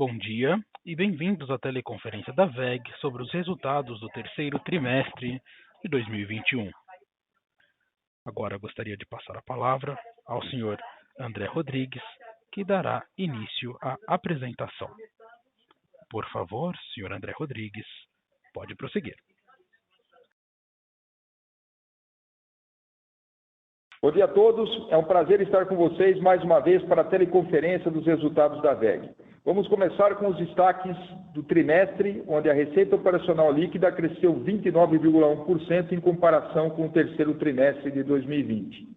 Bom dia e bem-vindos à teleconferência da WEG sobre os resultados do terceiro trimestre de 2021. Agora gostaria de passar a palavra ao senhor André Rodrigues, que dará início à apresentação. Por favor, senhor André Rodrigues, pode prosseguir. Bom dia a todos, é um prazer estar com vocês mais uma vez para a teleconferência dos resultados da WEG. Vamos começar com os destaques do trimestre, onde a receita operacional líquida cresceu 29,1% em comparação com o terceiro trimestre de 2020.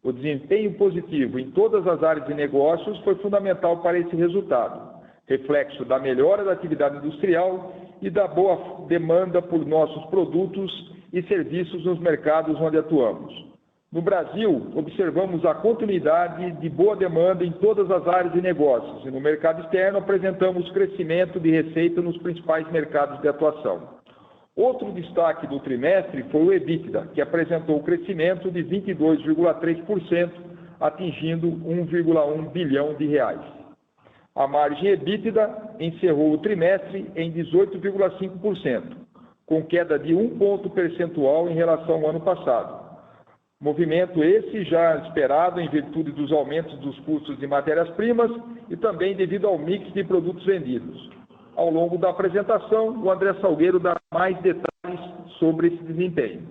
O desempenho positivo em todas as áreas de negócios foi fundamental para esse resultado, reflexo da melhora da atividade industrial e da boa demanda por nossos produtos e serviços nos mercados onde atuamos. No Brasil, observamos a continuidade de boa demanda em todas as áreas de negócios e no mercado externo apresentamos crescimento de receita nos principais mercados de atuação. Outro destaque do trimestre foi o EBITDA, que apresentou crescimento de 22,3%, atingindo 1,1 bilhão de reais. A margem EBITDA encerrou o trimestre em 18,5%, com queda de 1 ponto percentual em relação ao ano passado. Movimento esse já esperado em virtude dos aumentos dos custos de matérias-primas e também devido ao mix de produtos vendidos. Ao longo da apresentação, o André Salgueiro dá mais detalhes sobre esse desempenho.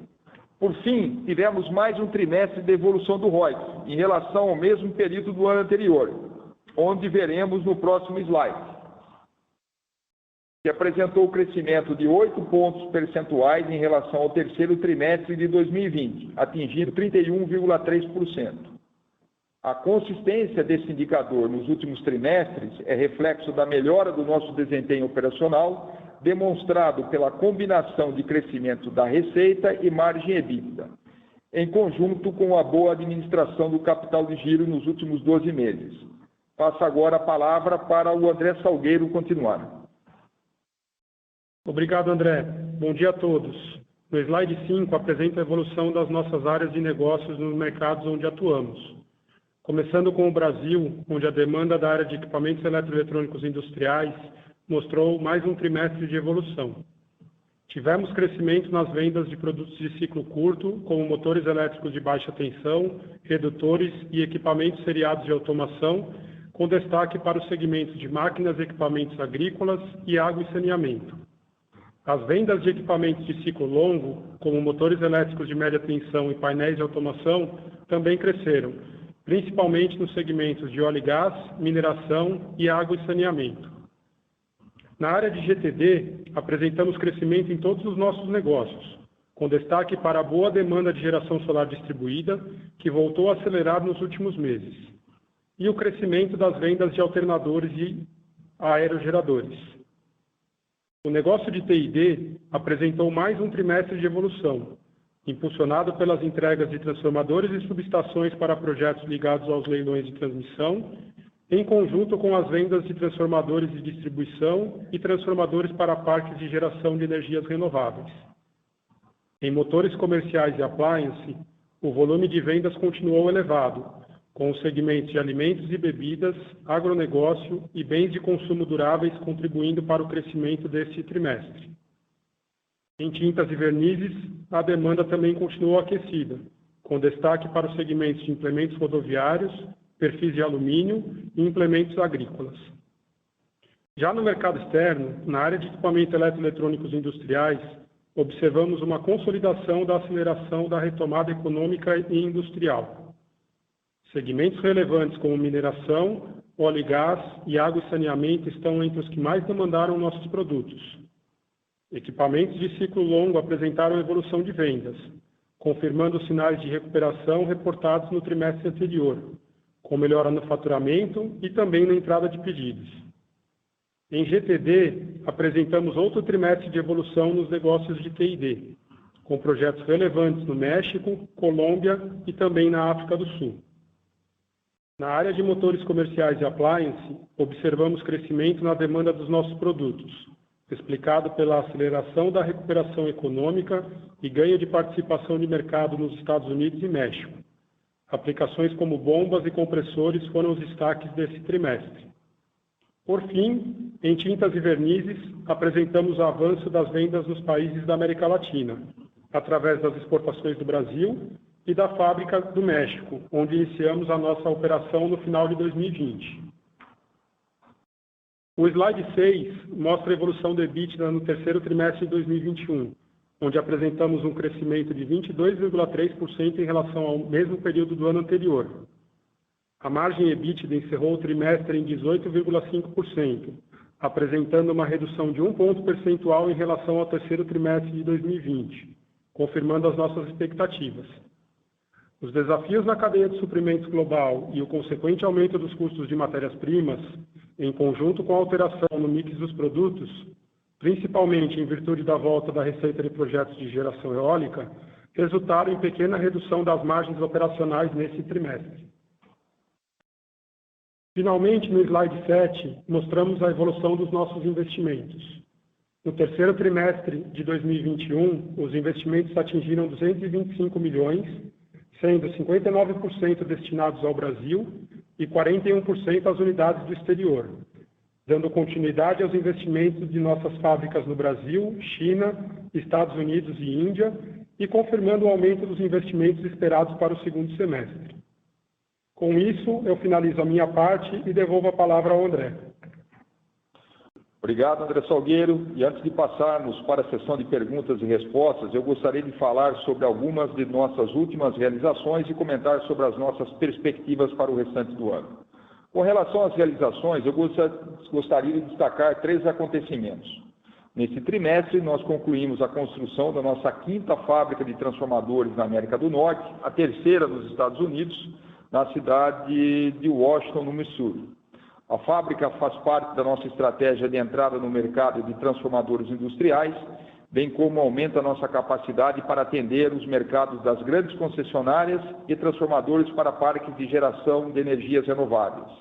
Por fim, tivemos mais um trimestre de evolução do ROIC em relação ao mesmo período do ano anterior, onde veremos no próximo slide, que apresentou o crescimento de 8 pontos percentuais em relação ao terceiro trimestre de 2020, atingindo 31,3%. A consistência desse indicador nos últimos trimestres é reflexo da melhora do nosso desempenho operacional, demonstrado pela combinação de crescimento da receita e margem EBITDA, em conjunto com a boa administração do capital de giro nos últimos 12 meses. Passo agora a palavra para o André Salgueiro continuar. Obrigado, André. Bom dia a todos. No slide 5, apresento a evolução das nossas áreas de negócios nos mercados onde atuamos. Começando com o Brasil, onde a demanda da área de equipamentos eletroeletrônicos industriais mostrou mais um trimestre de evolução. Tivemos crescimento nas vendas de produtos de ciclo curto, como motores elétricos de baixa tensão, redutores e equipamentos seriados de automação, com destaque para os segmentos de máquinas e equipamentos agrícolas e água e saneamento. As vendas de equipamentos de ciclo longo, como motores elétricos de média tensão e painéis de automação, também cresceram, principalmente nos segmentos de óleo e gás, mineração e água e saneamento. Na área de GTD, apresentamos crescimento em todos os nossos negócios, com destaque para a boa demanda de geração solar distribuída, que voltou a acelerar nos últimos meses, e o crescimento das vendas de alternadores e aerogeradores. O negócio de TID apresentou mais um trimestre de evolução, impulsionado pelas entregas de transformadores e subestações para projetos ligados aos leilões de transmissão, em conjunto com as vendas de transformadores de distribuição e transformadores para parques de geração de energias renováveis. Em motores comerciais e appliance, o volume de vendas continuou elevado, com os segmentos de alimentos e bebidas, agronegócio e bens de consumo duráveis contribuindo para o crescimento deste trimestre. Em tintas e vernizes, a demanda também continuou aquecida, com destaque para os segmentos de implementos rodoviários, perfis de alumínio e implementos agrícolas. Já no mercado externo, na área de equipamentos eletroeletrônicos industriais, observamos uma consolidação da aceleração da retomada econômica e industrial. Segmentos relevantes como mineração, óleo e gás e água e saneamento estão entre os que mais demandaram nossos produtos. Equipamentos de ciclo longo apresentaram evolução de vendas, confirmando os sinais de recuperação reportados no trimestre anterior, com melhora no faturamento e também na entrada de pedidos. Em GTD, apresentamos outro trimestre de evolução nos negócios de TID, com projetos relevantes no México, Colômbia e também na África do Sul. Na área de motores comerciais e appliance, observamos crescimento na demanda dos nossos produtos, explicado pela aceleração da recuperação econômica e ganho de participação de mercado nos Estados Unidos e México. Aplicações como bombas e compressores foram os destaques desse trimestre. Por fim, em tintas e vernizes, apresentamos o avanço das vendas nos países da América Latina, através das exportações do Brasil e da fábrica do México, onde iniciamos a nossa operação no final de 2020. O slide 6 mostra a evolução do EBITDA no terceiro trimestre de 2021, onde apresentamos um crescimento de 22,3% em relação ao mesmo período do ano anterior. A margem EBITDA encerrou o trimestre em 18,5%, apresentando uma redução de 1 ponto percentual em relação ao terceiro trimestre de 2020, confirmando as nossas expectativas. Os desafios na cadeia de suprimentos global e o consequente aumento dos custos de matérias-primas, em conjunto com a alteração no mix dos produtos, principalmente em virtude da volta da receita de projetos de geração eólica, resultaram em pequena redução das margens operacionais nesse trimestre. Finalmente, no slide 7, mostramos a evolução dos nossos investimentos. No terceiro trimestre de 2021, os investimentos atingiram 225 milhões, sendo 59% destinados ao Brasil e 41% às unidades do exterior, dando continuidade aos investimentos de nossas fábricas no Brasil, China, Estados Unidos e Índia e confirmando o aumento dos investimentos esperados para o segundo semestre. Com isso, eu finalizo a minha parte e devolvo a palavra ao André. Obrigado, André Salgueiro. E antes de passarmos para a sessão de perguntas e respostas, eu gostaria de falar sobre algumas de nossas últimas realizações e comentar sobre as nossas perspectivas para o restante do ano. Com relação às realizações, eu gostaria de destacar 3 acontecimentos. Nesse trimestre, nós concluímos a construção da nossa 5ª fábrica de transformadores na América do Norte, a 3ª nos Estados Unidos, na cidade de Washington, no Missouri. A fábrica faz parte da nossa estratégia de entrada no mercado de transformadores industriais, bem como aumenta a nossa capacidade para atender os mercados das grandes concessionárias e transformadores para parques de geração de energias renováveis.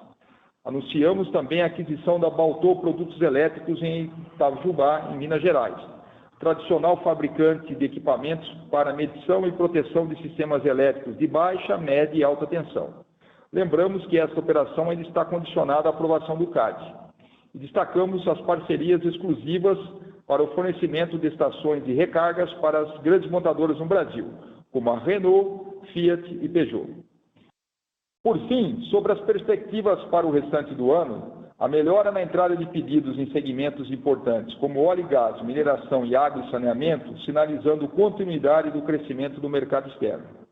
Anunciamos também a aquisição da Baltô Produtos Elétricos em Itajubá, em Minas Gerais, tradicional fabricante de equipamentos para medição e proteção de sistemas elétricos de baixa, média e alta tensão. Lembramos que esta operação ainda está condicionada à aprovação do CAD. E destacamos as parcerias exclusivas para o fornecimento de estações de recargas para as grandes montadoras no Brasil, como a Renault, Fiat e Peugeot. Por fim, sobre as perspectivas para o restante do ano, a melhora na entrada de pedidos em segmentos importantes, como óleo e gás, mineração e água e saneamento, sinalizando continuidade do crescimento do mercado externo.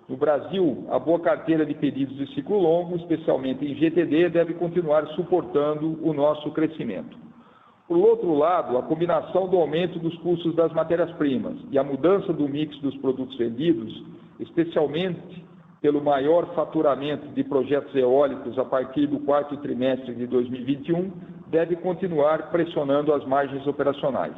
No Brasil, a boa carteira de pedidos de ciclo longo, especialmente em GTD, deve continuar suportando o nosso crescimento. Por outro lado, a combinação do aumento dos custos das matérias-primas e a mudança do mix dos produtos vendidos, especialmente pelo maior faturamento de projetos eólicos a partir do 4º trimestre de 2021, deve continuar pressionando as margens operacionais.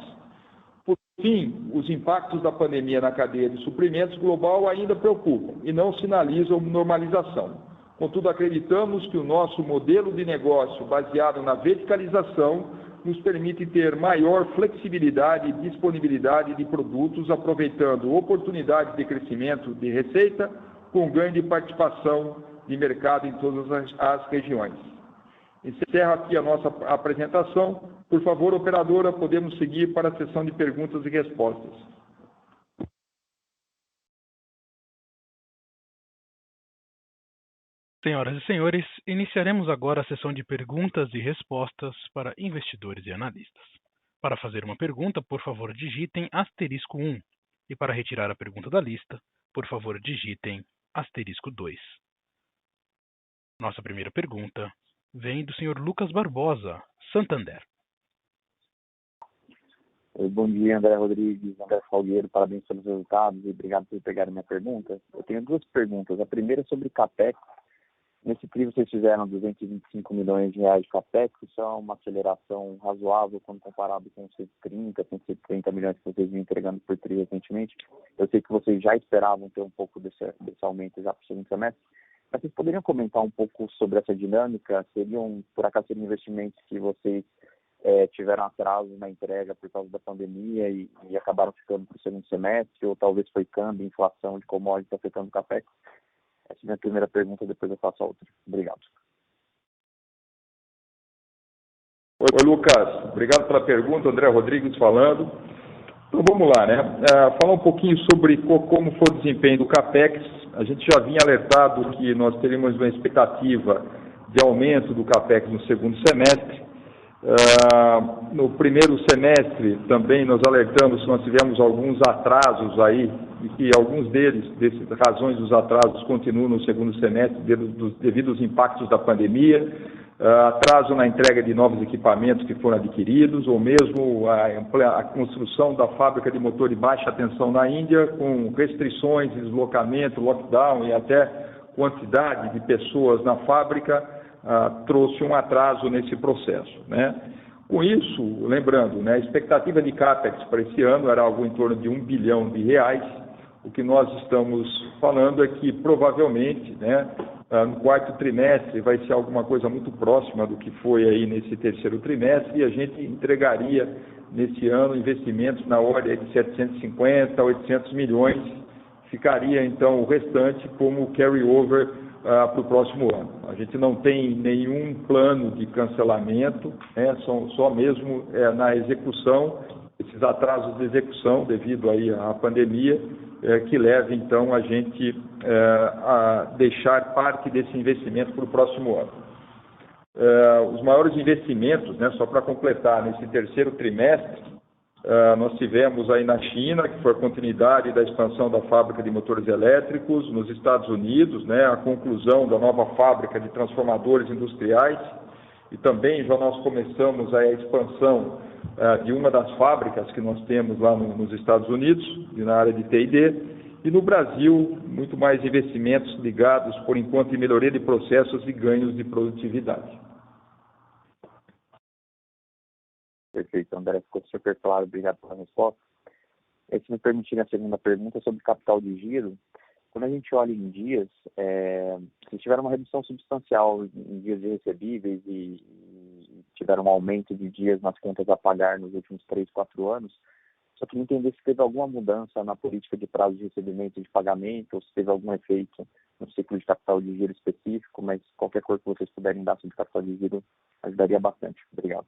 Por fim, os impactos da pandemia na cadeia de suprimentos global ainda preocupam e não sinalizam normalização. Contudo, acreditamos que o nosso modelo de negócio baseado na verticalização nos permite ter maior flexibilidade e disponibilidade de produtos, aproveitando oportunidades de crescimento de receita com ganho de participação de mercado em todas as regiões. Encerro aqui a nossa apresentação. Por favor, operadora, podemos seguir para a sessão de perguntas e respostas. Senhoras e senhores, iniciaremos agora a sessão de perguntas e respostas para investidores e analistas. Para fazer uma pergunta, por favor, digitem *1. E para retirar a pergunta da lista, por favor, digitem *2. Nossa primeira pergunta vem do senhor Lucas Barbosa, Santander. Bom dia, André Rodrigues, André Salgueiro, parabéns pelos resultados e obrigado por pegarem minha pergunta. Eu tenho 2 perguntas. A primeira é sobre CAPEX. Nesse TRI vocês fizeram 225 milhões de reais de CAPEX, isso é uma aceleração razoável quando comparado com os 130 milhões que vocês vinham entregando por TRI recentemente. Eu sei que vocês já esperavam ter um pouco desse aumento já para o segundo semestre, mas vocês poderiam comentar um pouco sobre essa dinâmica? Por acaso, seriam investimentos que vocês tiveram atraso na entrega por causa da pandemia e acabaram ficando para o segundo semestre, ou talvez foi câmbio, inflação de commodities afetando o CAPEX? Essa é a minha primeira pergunta, depois eu faço a outra. Obrigado. Oi, Lucas. Obrigado pela pergunta. André Rodrigues falando. Então, vamos lá, né? Falar um pouquinho sobre como foi o desempenho do CAPEX. A gente já vinha alertado que nós teríamos uma expectativa de aumento do CAPEX no segundo semestre. No primeiro semestre também nós alertamos que nós tivemos alguns atrasos aí, e que alguns dessas razões dos atrasos continuam no segundo semestre devido aos impactos da pandemia, atraso na entrega de novos equipamentos que foram adquiridos, ou mesmo a construção da fábrica de motor de baixa tensão na Índia, com restrições, deslocamento, lockdown e até quantidade de pessoas na fábrica, trouxe um atraso nesse processo, né? Com isso, lembrando, né, a expectativa de CAPEX para esse ano era algo em torno de R$1 bilhão. O que nós estamos falando é que provavelmente, né, no quarto trimestre vai ser alguma coisa muito próxima do que foi aí nesse terceiro trimestre, e a gente entregaria nesse ano investimentos na ordem de 750 a 800 milhões, ficaria então o restante como carry-over para o próximo ano. A gente não tem nenhum plano de cancelamento, né, só mesmo na execução, esses atrasos de execução devido aí à pandemia, que leva então a gente a deixar parte desse investimento para o próximo ano. Os maiores investimentos, né, só para completar, nesse terceiro trimestre, nós tivemos aí na China, que foi a continuidade da expansão da fábrica de motores elétricos, nos Estados Unidos, né, a conclusão da nova fábrica de transformadores industriais, e também já nós começamos a expansão de uma das fábricas que nós temos lá nos Estados Unidos, na área de T&D, e no Brasil, muito mais investimentos ligados, por enquanto, em melhoria de processos e ganhos de produtividade. Perfeito, André, ficou super claro, obrigado pela resposta. Se me permitirem a segunda pergunta sobre capital de giro, quando a gente olha em dias, vocês tiveram uma redução substancial em dias de recebíveis e tiveram um aumento de dias nas contas a pagar nos últimos 3, 4 anos. Só queria entender se teve alguma mudança na política de prazo de recebimento e de pagamento, ou se teve algum efeito no ciclo de capital de giro específico, mas qualquer coisa que vocês puderem dar sobre capital de giro ajudaria bastante. Obrigado.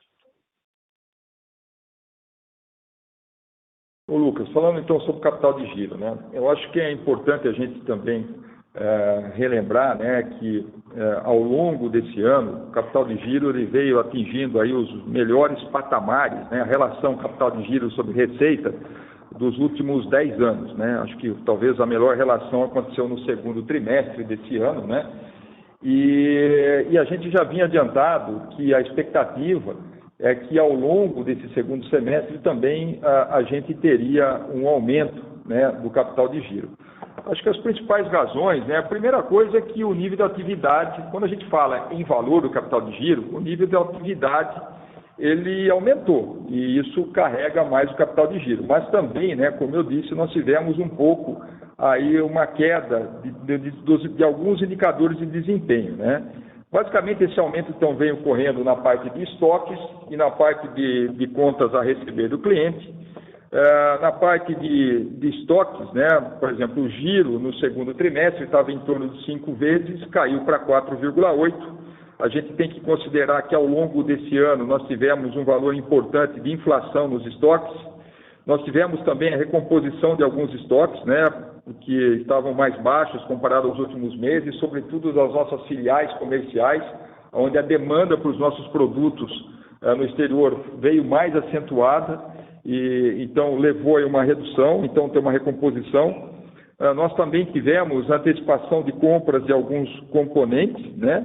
Ô Lucas, falando então sobre capital de giro, né? Eu acho que é importante a gente também relembrar, né, que ao longo desse ano, o capital de giro ele veio atingindo aí os melhores patamares, né, a relação capital de giro sobre receita dos últimos 10 anos, né? Acho que talvez a melhor relação aconteceu no segundo trimestre desse ano, né? E a gente já vinha adiantado que a expectativa é que ao longo desse segundo semestre também a gente teria um aumento, né, do capital de giro. Acho que as principais razões, né, a primeira coisa é que o nível de atividade, quando a gente fala em valor do capital de giro, o nível de atividade ele aumentou e isso carrega mais o capital de giro. Mas também, né, como eu disse, nós tivemos um pouco aí uma queda de alguns indicadores de desempenho, né? Basicamente, esse aumento, então, vem ocorrendo na parte de estoques e na parte de contas a receber do cliente. Na parte de estoques, né, por exemplo, o giro no segundo trimestre estava em torno de 5 vezes, caiu para 4,8. A gente tem que considerar que, ao longo desse ano, nós tivemos um valor importante de inflação nos estoques. Nós tivemos também a recomposição de alguns estoques, né, que estavam mais baixos comparado aos últimos meses, sobretudo das nossas filiais comerciais, onde a demanda para os nossos produtos no exterior veio mais acentuada e então levou a uma redução, então tem uma recomposição. Nós também tivemos antecipação de compras de alguns componentes, né,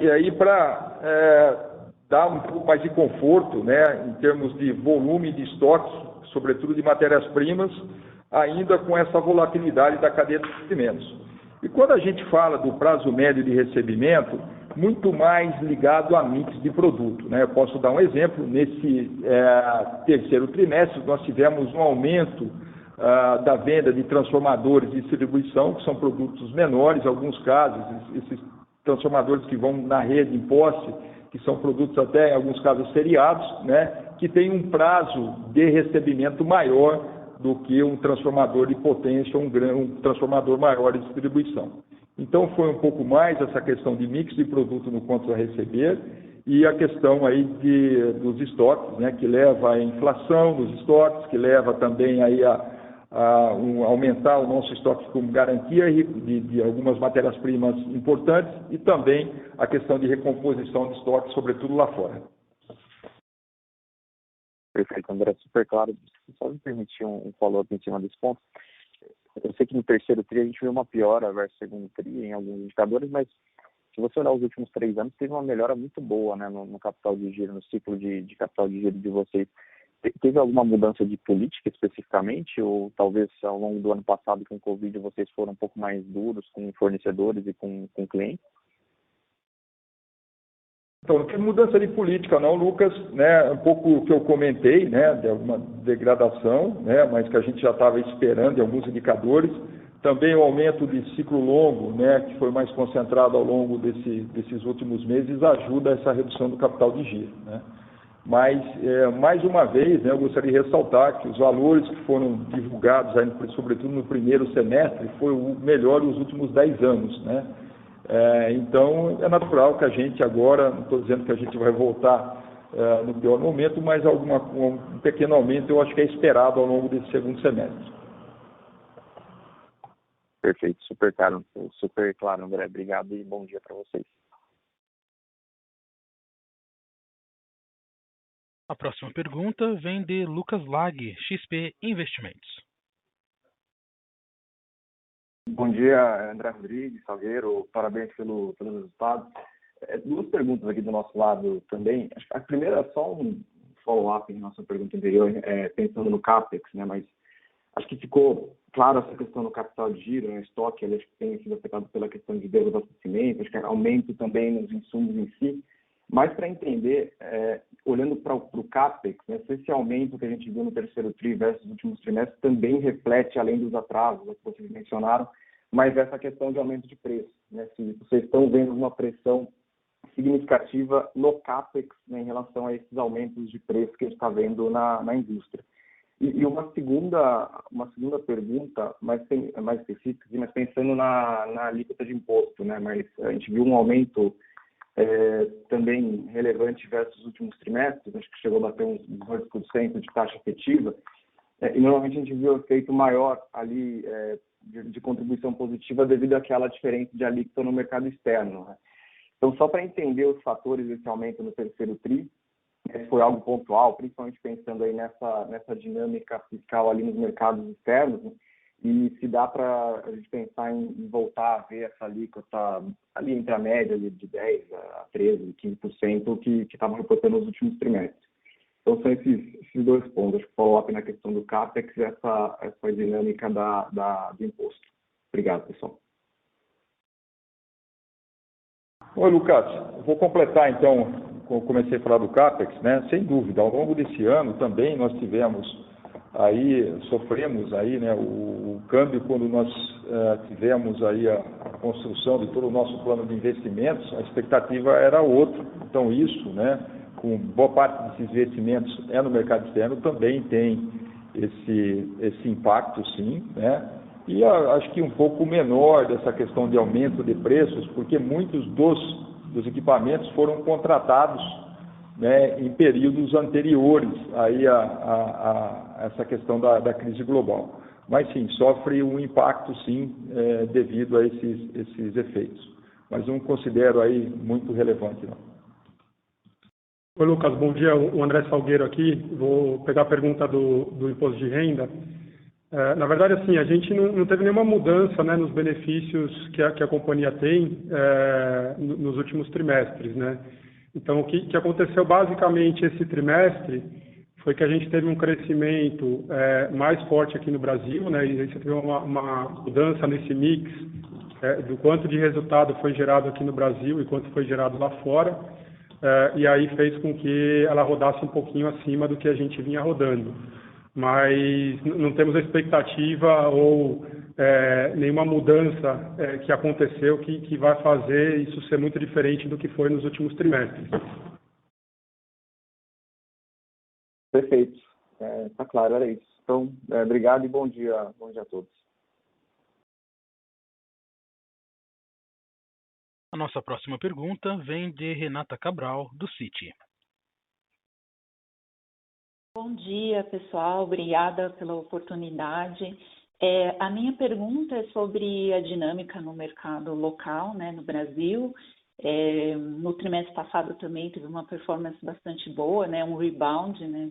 e aí para dar um pouco mais de conforto, né, em termos de volume de estoque, sobretudo de matérias-primas, ainda com essa volatilidade da cadeia de suprimentos. E quando a gente fala do prazo médio de recebimento, muito mais ligado a mix de produto, né? Eu posso dar um exemplo, nesse terceiro trimestre nós tivemos um aumento da venda de transformadores de distribuição, que são produtos menores, em alguns casos, esses transformadores que vão na rede em posse, que são produtos até, em alguns casos, seriados, né, que tem um prazo de recebimento maior do que um transformador de potência, um transformador maior de distribuição. Então, foi um pouco mais essa questão de mix de produto no quanto a receber e a questão aí dos estoques, né, que leva à inflação dos estoques, que leva também aí a aumentar o nosso estoque como garantia de algumas matérias-primas importantes e também a questão de recomposição de estoques, sobretudo lá fora. Perfeito, André, super claro. Só me permitir um follow-up em cima desse ponto. Eu sei que no terceiro TRI a gente viu uma piora versus segundo TRI em alguns indicadores, mas se você olhar os últimos 3 anos, teve uma melhora muito boa, né, no capital de giro, no ciclo de capital de giro de vocês. Teve alguma mudança de política especificamente? Ou talvez ao longo do ano passado, com o Covid, vocês foram um pouco mais duros com fornecedores e com clientes? Então, não tem mudança de política não, Lucas, né, um pouco o que eu comentei, né, de alguma degradação, né, mas que a gente já estava esperando em alguns indicadores. Também o aumento de ciclo longo, né, que foi mais concentrado ao longo desses últimos meses, ajuda essa redução do capital de giro, né. Mas, mais uma vez, né, eu gostaria de ressaltar que os valores que foram divulgados, aí, sobretudo no primeiro semestre, foi o melhor dos últimos 10 anos, né. Então, é natural que a gente agora, não estou dizendo que a gente vai voltar no pior momento, mas um pequeno aumento eu acho que é esperado ao longo desse segundo semestre. Perfeito, super claro, André. Obrigado e bom dia para vocês. A próxima pergunta vem de Lucas Lag, XP Investimentos. Bom dia, André Rodrigues, Salgueiro, parabéns pelos resultados. 2 perguntas aqui do nosso lado também. A primeira é só um follow-up em nossa pergunta anterior, pensando no CAPEX, né? Mas acho que ficou claro essa questão do capital de giro, né? Estoque, ele acho que tem sido afetado pela questão de desabastecimento, acho que aumento também nos insumos em si. Mas para entender, olhando para o CAPEX, né, se esse aumento que a gente viu no terceiro TRI versus os últimos trimestres também reflete, além dos atrasos que vocês mencionaram, mas essa questão de aumento de preço, né, se vocês estão vendo uma pressão significativa no CAPEX, né, em relação a esses aumentos de preço que a gente está vendo na indústria. E uma segunda pergunta, mais específica, mas pensando na alíquota de imposto, né, mas a gente viu um aumento também relevante versus os últimos trimestres, acho que chegou a bater uns 18% de taxa efetiva, e normalmente a gente viu um efeito maior ali de contribuição positiva devido àquela diferença de alíquota no mercado externo, né? Então, só para entender os fatores desse aumento no terceiro TRI, se foi algo pontual, principalmente pensando aí nessa dinâmica fiscal ali nos mercados externos, né? E se dá para a gente pensar em voltar a ver essa alíquota ali entre a média de 10% a 13%, 15% que estavam reportando nos últimos trimestres. Então, são esses 2 pontos. Acho que follow-up na questão do CAPEX e essa dinâmica do imposto. Obrigado, pessoal. Oi, Lucas. Vou completar, então, como comecei a falar do CAPEX, né? Sem dúvida, ao longo desse ano também nós sofremos aí, né, o câmbio quando nós tivemos aí a construção de todo o nosso plano de investimentos, a expectativa era outra. Então isso, né, com boa parte desses investimentos no mercado externo, também tem esse impacto, sim, né? E acho que um pouco menor dessa questão de aumento de preços, porque muitos dos equipamentos foram contratados, né, em períodos anteriores aí a essa questão da crise global. Mas sim, sofre um impacto sim devido a esses efeitos. Mas não considero aí muito relevante, não. Oi, Lucas, bom dia. O André Salgueiro aqui. Vou pegar a pergunta do imposto de renda. Na verdade, assim, a gente não teve nenhuma mudança, né, nos benefícios que a companhia tem nos últimos trimestres, né? Então, o que aconteceu basicamente esse trimestre foi que a gente teve um crescimento mais forte aqui no Brasil, né? E aí você teve uma mudança nesse mix do quanto de resultado foi gerado aqui no Brasil e quanto foi gerado lá fora, e aí fez com que ela rodasse um pouquinho acima do que a gente vinha rodando. Mas não temos a expectativa ou nenhuma mudança que aconteceu que vai fazer isso ser muito diferente do que foi nos últimos trimestres. Perfeito. Tá claro, era isso. Então, obrigado e bom dia a todos. A nossa próxima pergunta vem de Renata Cabral, do Citi. Bom dia, pessoal. Obrigada pela oportunidade. A minha pergunta é sobre a dinâmica no mercado local, né, no Brasil. No trimestre passado também teve uma performance bastante boa, né, um rebound, né,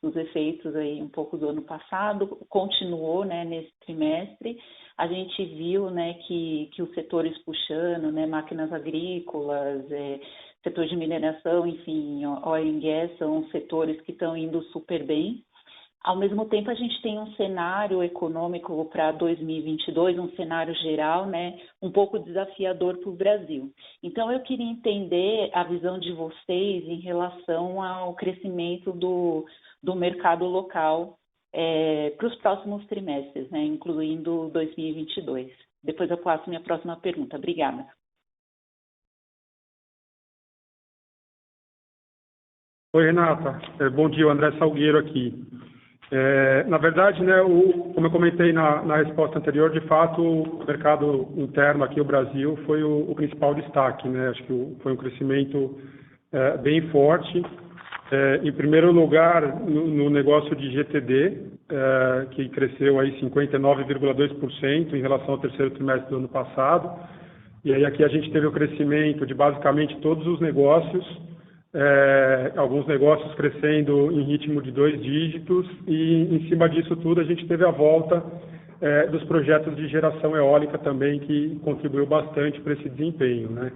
dos efeitos aí um pouco do ano passado, continuou, né, nesse trimestre. A gente viu, né, que os setores puxando, né, máquinas agrícolas, setor de mineração, enfim, oil and gas, são setores que estão indo super bem. Ao mesmo tempo, a gente tem um cenário econômico para 2022, um cenário geral, né, um pouco desafiador para o Brasil. Então, eu queria entender a visão de vocês em relação ao crescimento do mercado local para os próximos trimestres, né, incluindo 2022. Depois eu passo minha próxima pergunta. Obrigada. Oi, Renata. Bom dia, o André Salgueiro aqui. Na verdade, né, como eu comentei na resposta anterior, de fato, o mercado interno aqui, o Brasil, foi o principal destaque, né? Acho que foi um crescimento bem forte. Em primeiro lugar, no negócio de GTD, que cresceu aí 59,2% em relação ao terceiro trimestre do ano passado. E aí aqui a gente teve o crescimento de basicamente todos os negócios, alguns negócios crescendo em ritmo de 2 dígitos, e em cima disso tudo a gente teve a volta dos projetos de geração eólica também, que contribuiu bastante para esse desempenho, né?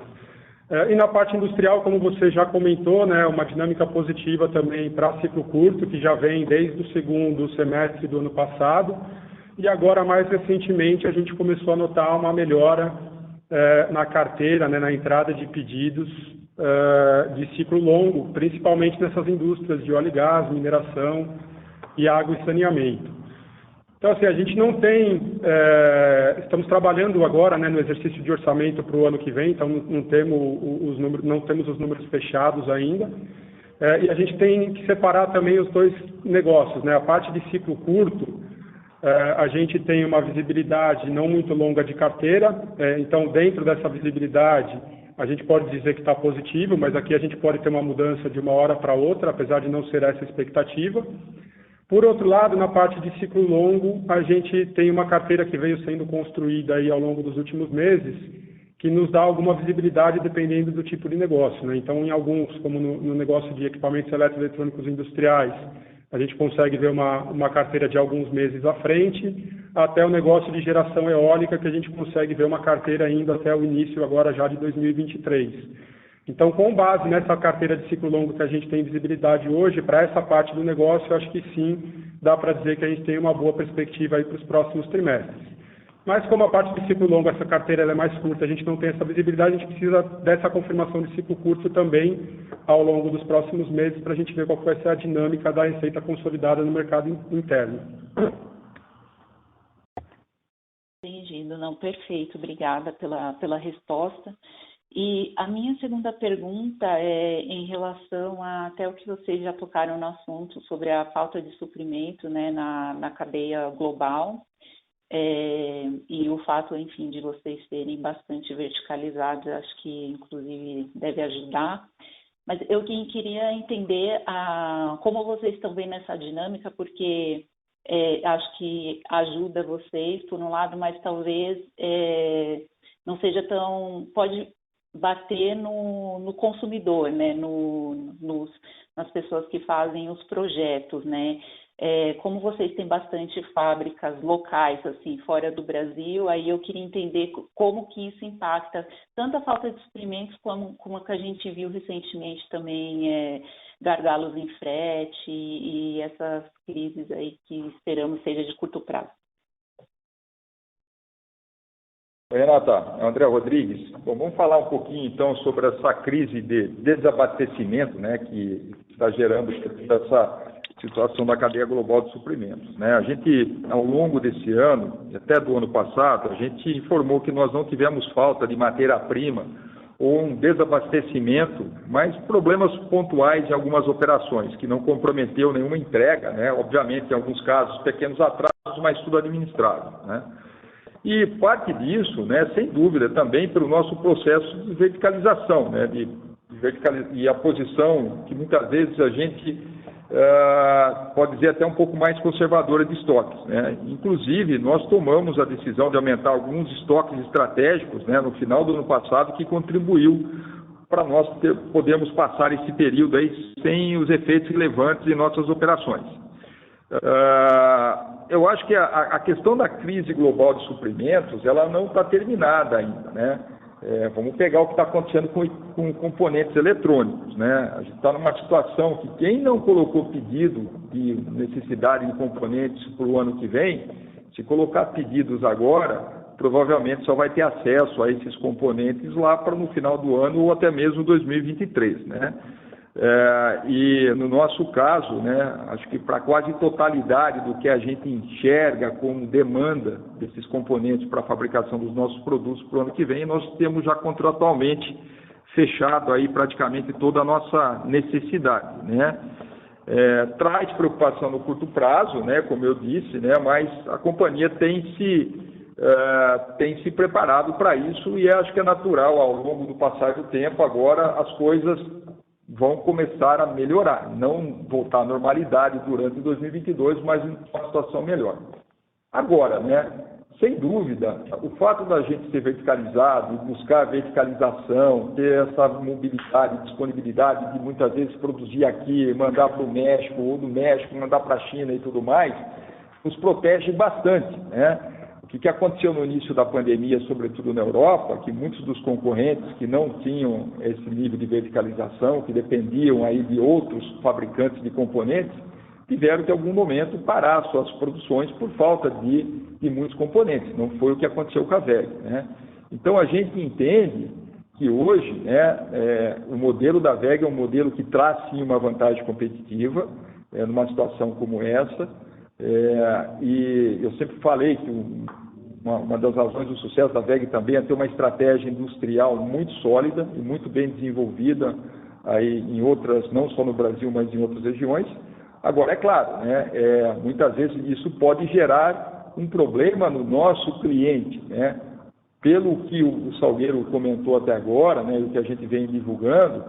E na parte industrial, como você já comentou, né, uma dinâmica positiva também para ciclo curto, que já vem desde o segundo semestre do ano passado, e agora mais recentemente a gente começou a notar uma melhora na carteira, né, na entrada de pedidos de ciclo longo, principalmente nessas indústrias de óleo e gás, mineração e água e saneamento. Então, assim, a gente não tem... estamos trabalhando agora, né, no exercício de orçamento para o ano que vem, então não temos os números fechados ainda. E a gente tem que separar também os dois negócios, né? A parte de ciclo curto, a gente tem uma visibilidade não muito longa de carteira, então dentro dessa visibilidade a gente pode dizer que está positivo, mas aqui a gente pode ter uma mudança de uma hora para outra, apesar de não ser essa a expectativa. Por outro lado, na parte de ciclo longo, a gente tem uma carteira que veio sendo construída aí ao longo dos últimos meses, que nos dá alguma visibilidade dependendo do tipo de negócio, né? Então, em alguns, como no negócio de equipamentos eletroeletrônicos industriais, a gente consegue ver uma carteira de alguns meses à frente, até o negócio de geração eólica, que a gente consegue ver uma carteira indo até o início agora já de 2023. Então, com base nessa carteira de ciclo longo que a gente tem visibilidade hoje, para essa parte do negócio, eu acho que sim, dá para dizer que a gente tem uma boa perspectiva aí para os próximos trimestres. Mas como a parte de ciclo longo, essa carteira ela é mais curta, a gente não tem essa visibilidade, a gente precisa dessa confirmação de ciclo curto também ao longo dos próximos meses, para a gente ver qual vai ser a dinâmica da receita consolidada no mercado interno. Entendido, não, perfeito, obrigada pela resposta. E a minha segunda pergunta é em relação a até o que vocês já tocaram no assunto sobre a falta de suprimento, né, na cadeia global, e o fato, enfim, de vocês serem bastante verticalizados, acho que inclusive deve ajudar. Mas eu queria entender como vocês estão vendo essa dinâmica, porque acho que ajuda vocês, por um lado, mas talvez não seja tão... pode bater no consumidor, né? Nas pessoas que fazem os projetos, né? Como vocês têm bastante fábricas locais, assim, fora do Brasil, aí eu queria entender como que isso impacta tanto a falta de suprimentos como a que a gente viu recentemente também, gargalos em frete e essas crises aí que esperamos seja de curto prazo. Renata, é o André Rodrigues. Bom, vamos falar um pouquinho então sobre essa crise de desabastecimento, né, que está gerando essa situação da cadeia global de suprimentos, né? A gente, ao longo desse ano, até do ano passado, a gente informou que nós não tivemos falta de matéria-prima ou um desabastecimento, mas problemas pontuais em algumas operações, que não comprometeu nenhuma entrega, né? Obviamente, em alguns casos, pequenos atrasos, mas tudo administrado, né? E parte disso, né, sem dúvida, também pelo nosso processo de verticalização, né, e a posição que muitas vezes a gente pode dizer até um pouco mais conservadora de estoques, né? Inclusive, nós tomamos a decisão de aumentar alguns estoques estratégicos, né, no final do ano passado, que contribuiu para nós podermos passar esse período aí sem os efeitos relevantes em nossas operações. Eu acho que a questão da crise global de suprimentos, ela não está terminada ainda, né? Vamos pegar o que está acontecendo com componentes eletrônicos, né? A gente está numa situação que quem não colocou pedido de necessidade de componentes para o ano que vem, se colocar pedidos agora, provavelmente só vai ter acesso a esses componentes lá para no final do ano ou até mesmo 2023, né? E no nosso caso, né, acho que para quase totalidade do que a gente enxerga como demanda desses componentes para a fabricação dos nossos produtos para o ano que vem, nós temos já contratualmente fechado aí praticamente toda a nossa necessidade, né? Traz preocupação no curto prazo, né, como eu disse, né, mas a companhia tem se preparado para isso e acho que é natural ao longo do passar do tempo agora as coisas vão começar a melhorar, não voltar à normalidade durante 2022, mas em uma situação melhor. Agora, né, sem dúvida, o fato da gente ser verticalizado, buscar verticalização, ter essa mobilidade, disponibilidade de muitas vezes produzir aqui, mandar para o México, ou do México mandar para a China e tudo mais, nos protege bastante, né? O que aconteceu no início da pandemia, sobretudo na Europa, que muitos dos concorrentes que não tinham esse nível de verticalização, que dependiam aí de outros fabricantes de componentes, tiveram que, em algum momento, parar suas produções por falta de muitos componentes. Não foi o que aconteceu com a VEG, né? Então, a gente entende que hoje, né, o modelo da VEG é um modelo que traz, sim, uma vantagem competitiva, numa situação como essa. E eu sempre falei que uma das razões do sucesso da VEG também é ter uma estratégia industrial muito sólida e muito bem desenvolvida aí em outras, não só no Brasil, mas em outras regiões. Agora, é claro, né, muitas vezes isso pode gerar um problema no nosso cliente, né? Pelo que o Salgueiro comentou até agora, né, o que a gente vem divulgando,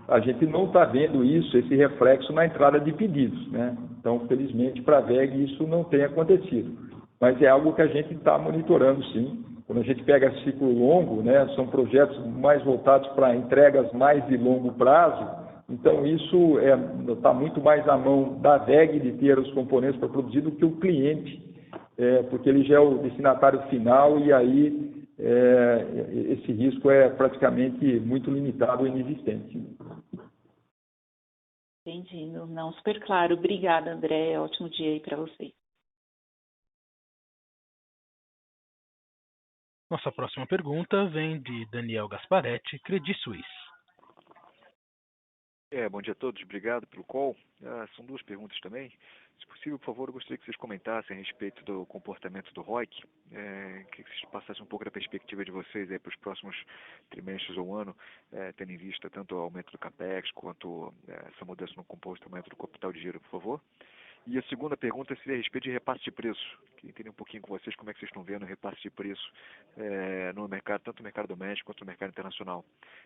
a gente não está vendo isso, esse reflexo na entrada de pedidos, né? Então, felizmente, para a VEG isso não tem acontecido. Mas é algo que a gente está monitorando, sim. Quando a gente pega ciclo longo, né, são projetos mais voltados para entregas mais de longo prazo, então isso está muito mais à mão da VEG de ter os componentes para produzir do que o cliente, porque ele já é o destinatário final e aí esse risco é praticamente muito limitado e inexistente. Entendi, não, super claro. Obrigada, André. Ótimo dia aí para vocês. Nossa próxima pergunta vem de Daniel Gasparetti, Credit Suisse. Bom dia a todos, obrigado pelo call. São duas perguntas também. Se possível, por favor, eu gostaria que vocês comentassem a respeito do comportamento do ROIC, que vocês passassem um pouco da perspectiva de vocês para os próximos trimestres ou ano, tendo em vista tanto o aumento do CAPEX quanto essa mudança no comportamento do capital de giro, por favor. E a segunda pergunta seria a respeito de repasse de preço. Queria entender um pouquinho com vocês como é que vocês estão vendo o repasse de preço no mercado, tanto no mercado doméstico quanto no mercado internacional.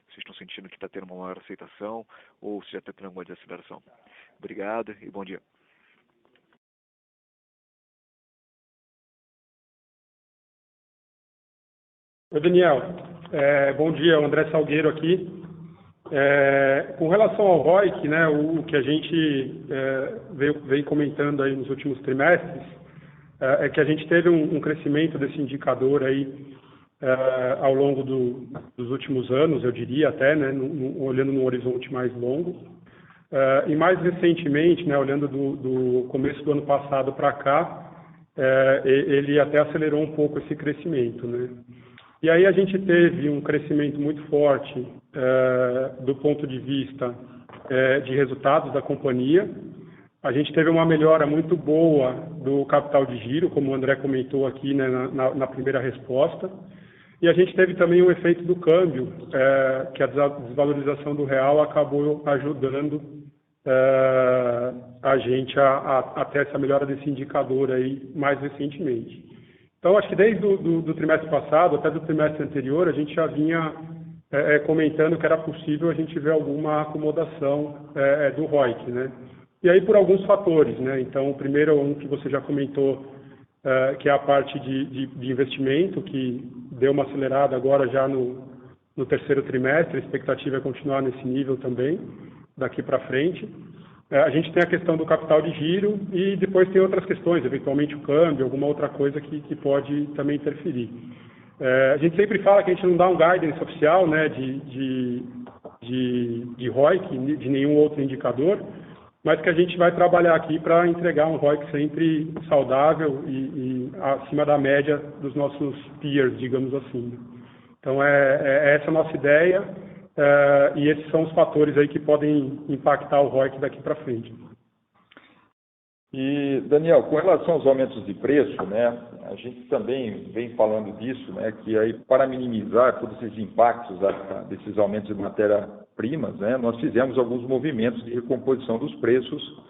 Vocês estão sentindo que está tendo uma maior aceitação ou se já está tendo alguma desaceleração? Obrigado e bom dia. Oi, Daniel. Bom dia, o André Salgueiro aqui. Com relação ao ROIC, né, o que a gente vem comentando aí nos últimos trimestres é que a gente teve um crescimento desse indicador aí ao longo dos últimos anos, eu diria até, né, olhando num horizonte mais longo. E mais recentemente, né, olhando do começo do ano passado para cá, ele até acelerou um pouco esse crescimento, né? E aí a gente teve um crescimento muito forte do ponto de vista de resultados da companhia. A gente teve uma melhora muito boa do capital de giro, como o André comentou aqui, né, na primeira resposta. E a gente teve também o efeito do câmbio, que a desvalorização do real acabou ajudando a gente a ter essa melhora desse indicador aí mais recentemente. Então, acho que desde do trimestre passado, até do trimestre anterior, a gente já vinha comentando que era possível a gente ver alguma acomodação do ROIC, né? E aí por alguns fatores, né? Então, o primeiro é um que você já comentou, que é a parte de investimento, que deu uma acelerada agora já no terceiro trimestre, a expectativa é continuar nesse nível também, daqui para frente. A gente tem a questão do capital de giro e depois tem outras questões, eventualmente o câmbio, alguma outra coisa que pode também interferir. A gente sempre fala que a gente não dá um guidance oficial, né, de ROIC, de nenhum outro indicador, mas que a gente vai trabalhar aqui para entregar um ROIC sempre saudável e acima da média dos nossos peers, digamos assim. Então, essa a nossa ideia, e esses são os fatores aí que podem impactar o ROIC daqui para frente. E, Daniel, com relação aos aumentos de preço, né, a gente também vem falando disso, né, que aí para minimizar todos esses impactos desses aumentos de matéria-primas, né, nós fizemos alguns movimentos de recomposição dos preços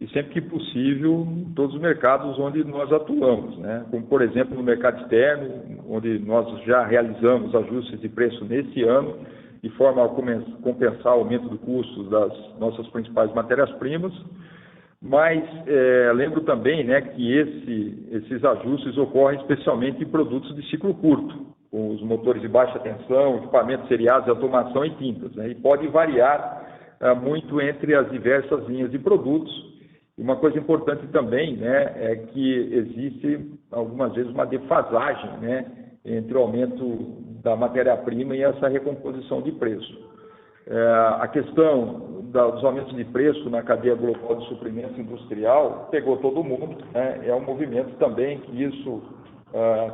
e sempre que possível em todos os mercados onde nós atuamos, né, como por exemplo no mercado externo, onde nós já realizamos ajustes de preço nesse ano de forma a compensar o aumento do custo das nossas principais matérias-primas. Mas lembro também, né, que esses ajustes ocorrem especialmente em produtos de ciclo curto, com os motores de baixa tensão, equipamentos seriados de automação e tintas, né, e pode variar muito entre as diversas linhas de produtos. E uma coisa importante também, né, é que existe algumas vezes uma defasagem, né, entre o aumento da matéria-prima e essa recomposição de preço. A questão dos aumentos de preço na cadeia global de suprimento industrial pegou todo mundo, né? É um movimento também que isso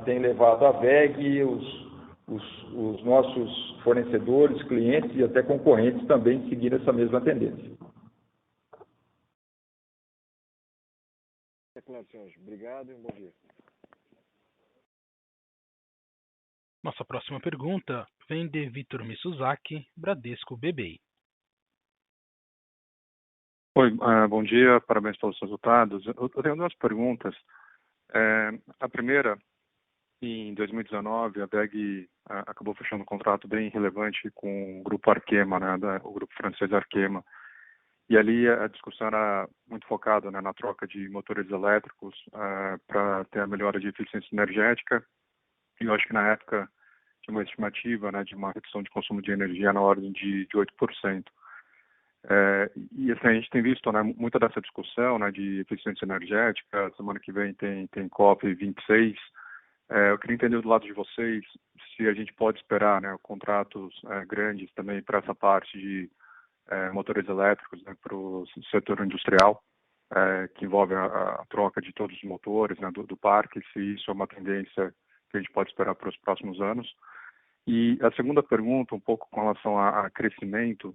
tem levado a WEG, os nossos fornecedores, clientes e até concorrentes também seguir essa mesma tendência. Obrigado e um bom dia. Nossa próxima pergunta vem de Vitor Mizusaki, Bradesco BBI. Oi, bom dia, parabéns pelos resultados. Eu tenho duas perguntas. A primeira, em 2019, a WEG acabou fechando um contrato bem relevante com o grupo Arkema, né, o grupo francês Arkema. E ali a discussão era muito focada, né, na troca de motores elétricos para ter a melhora de eficiência energética. E eu acho que na época tinha uma estimativa, né, de uma redução de consumo de energia na ordem de 8%. E assim, a gente tem visto, né, muita dessa discussão, né, de eficiência energética. Semana que vem tem COP26. Eu queria entender do lado de vocês se a gente pode esperar, né, contratos grandes também para essa parte de motores elétricos, né, para o setor industrial, que envolve a troca de todos os motores, né, do parque, se isso é uma tendência que a gente pode esperar para os próximos anos. E a segunda pergunta, um pouco com relação a crescimento,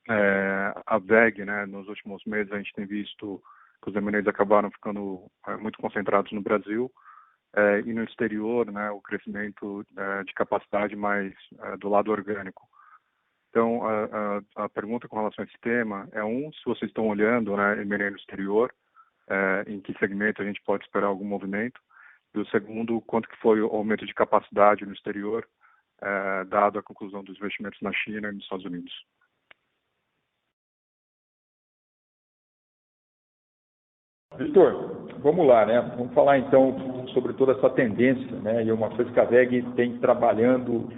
a WEG, né, nos últimos meses a gente tem visto que os M&As acabaram ficando muito concentrados no Brasil e no exterior, né, o crescimento de capacidade mais do lado orgânico. Então, a pergunta com relação a esse tema é se vocês estão olhando, né, M&A no exterior, em que segmento a gente pode esperar algum movimento. E o segundo, quanto que foi o aumento de capacidade no exterior, dado a conclusão dos investimentos na China e nos Estados Unidos. Vitor, vamos lá, né? Vamos falar então sobre toda essa tendência, né? E uma coisa que a WEG vem trabalhando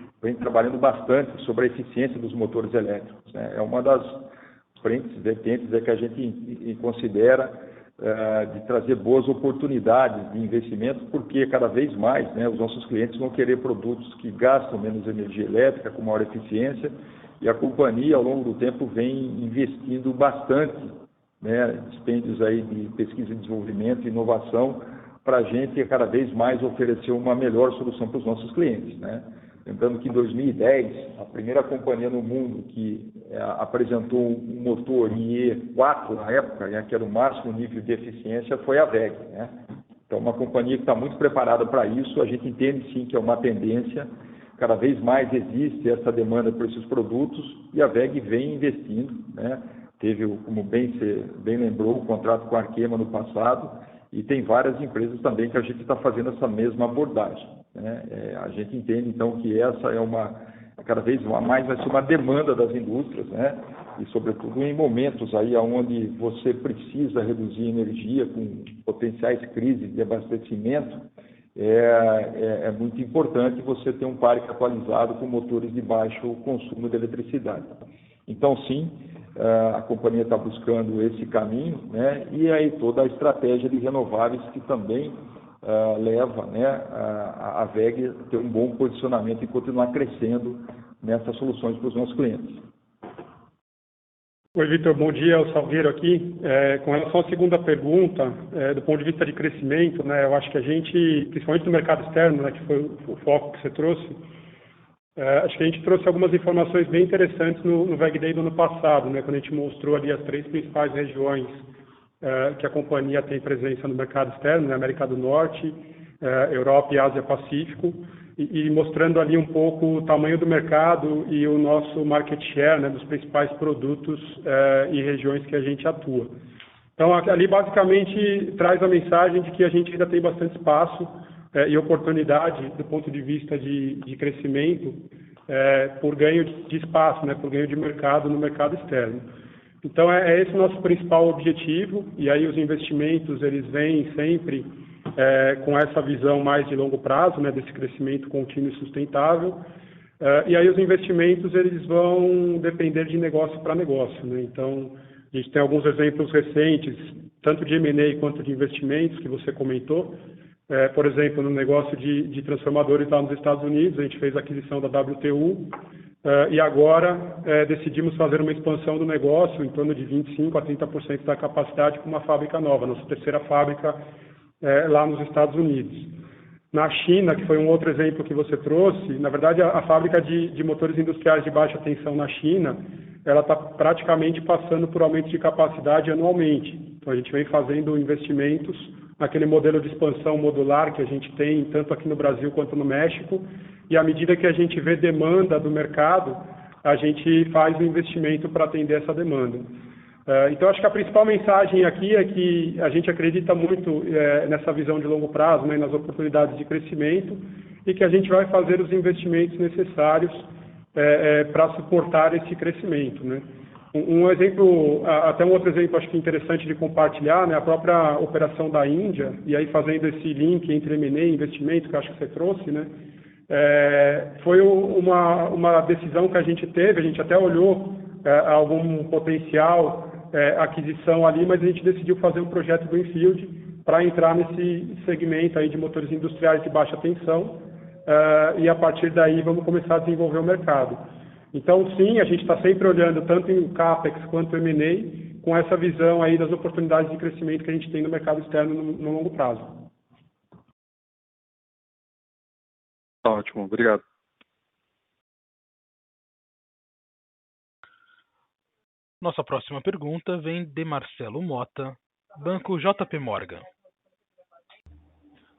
bastante sobre a eficiência dos motores elétricos, né? É uma das frentes, vertentes que a gente considera de trazer boas oportunidades de investimento, porque cada vez mais, né, os nossos clientes vão querer produtos que gastam menos energia elétrica, com maior eficiência, e a companhia, ao longo do tempo, vem investindo bastante, né, dispêndios aí de pesquisa e desenvolvimento e inovação, para a gente cada vez mais oferecer uma melhor solução para os nossos clientes, né? Lembrando que em 2010, a primeira companhia no mundo que apresentou um motor IE4 na época, né, que era o máximo nível de eficiência, foi a WEG, né? Então, uma companhia que está muito preparada para isso. A gente entende sim que é uma tendência, cada vez mais existe essa demanda por esses produtos e a WEG vem investindo, né? Teve, como bem lembrou, o contrato com a Arkema no passado e tem várias empresas também que a gente está fazendo essa mesma abordagem, né? A gente entende, então, que essa é cada vez mais vai ser uma demanda das indústrias, né? E, sobretudo, em momentos aí onde você precisa reduzir energia com potenciais crises de abastecimento, é muito importante você ter um parque atualizado com motores de baixo consumo de eletricidade. Então, sim, a companhia está buscando esse caminho, né? E aí toda a estratégia de renováveis que também leva, né, a WEG a ter um bom posicionamento e continuar crescendo nessas soluções para os nossos clientes. Oi, Vitor, bom dia, é o Salgueiro aqui. Com relação à segunda pergunta, do ponto de vista de crescimento, né, eu acho que a gente, principalmente no mercado externo, né, que foi o foco que você trouxe, acho que a gente trouxe algumas informações bem interessantes no WEG Day do ano passado, né, quando a gente mostrou ali as 3 principais regiões que a companhia tem presença no mercado externo, né, América do Norte, Europa e Ásia Pacífico, e mostrando ali um pouco o tamanho do mercado e o nosso market share, né, dos principais produtos e regiões que a gente atua. Então, ali basicamente traz a mensagem de que a gente ainda tem bastante espaço e oportunidade do ponto de vista de crescimento por ganho de espaço, né, por ganho de mercado no mercado externo. Então, é esse o nosso principal objetivo, e aí os investimentos, eles vêm sempre com essa visão mais de longo prazo, né, desse crescimento contínuo e sustentável, e aí os investimentos, eles vão depender de negócio para negócio, né? Então, a gente tem alguns exemplos recentes, tanto de M&A quanto de investimentos, que você comentou. Por exemplo, no negócio de transformadores lá nos Estados Unidos, a gente fez a aquisição da WTU, e agora decidimos fazer uma expansão do negócio em torno de 25% a 30% da capacidade com uma fábrica nova, nossa terceira fábrica lá nos Estados Unidos. Na China, que foi um outro exemplo que você trouxe, na verdade a fábrica de motores industriais de baixa tensão na China, ela está praticamente passando por aumento de capacidade anualmente. Então a gente vem fazendo investimentos naquele modelo de expansão modular que a gente tem tanto aqui no Brasil quanto no México, e à medida que a gente vê demanda do mercado, a gente faz o investimento para atender essa demanda. Então, acho que a principal mensagem aqui é que a gente acredita muito nessa visão de longo prazo, né, nas oportunidades de crescimento, e que a gente vai fazer os investimentos necessários para suportar esse crescimento, né. Um exemplo, até um outro exemplo acho que interessante de compartilhar, né, a própria operação da Índia, e aí fazendo esse link entre M&A e investimento, que eu acho que você trouxe, né, foi uma decisão que a gente teve, a gente até olhou algum potencial aquisição ali, mas a gente decidiu fazer um projeto Greenfield para entrar nesse segmento aí de motores industriais de baixa tensão, e a partir daí vamos começar a desenvolver o mercado. Então, sim, a gente está sempre olhando tanto em CAPEX quanto em M&A, com essa visão aí das oportunidades de crescimento que a gente tem no mercado externo no longo prazo. Ótimo, obrigado. Nossa próxima pergunta vem de Marcelo Mota, Banco JP Morgan.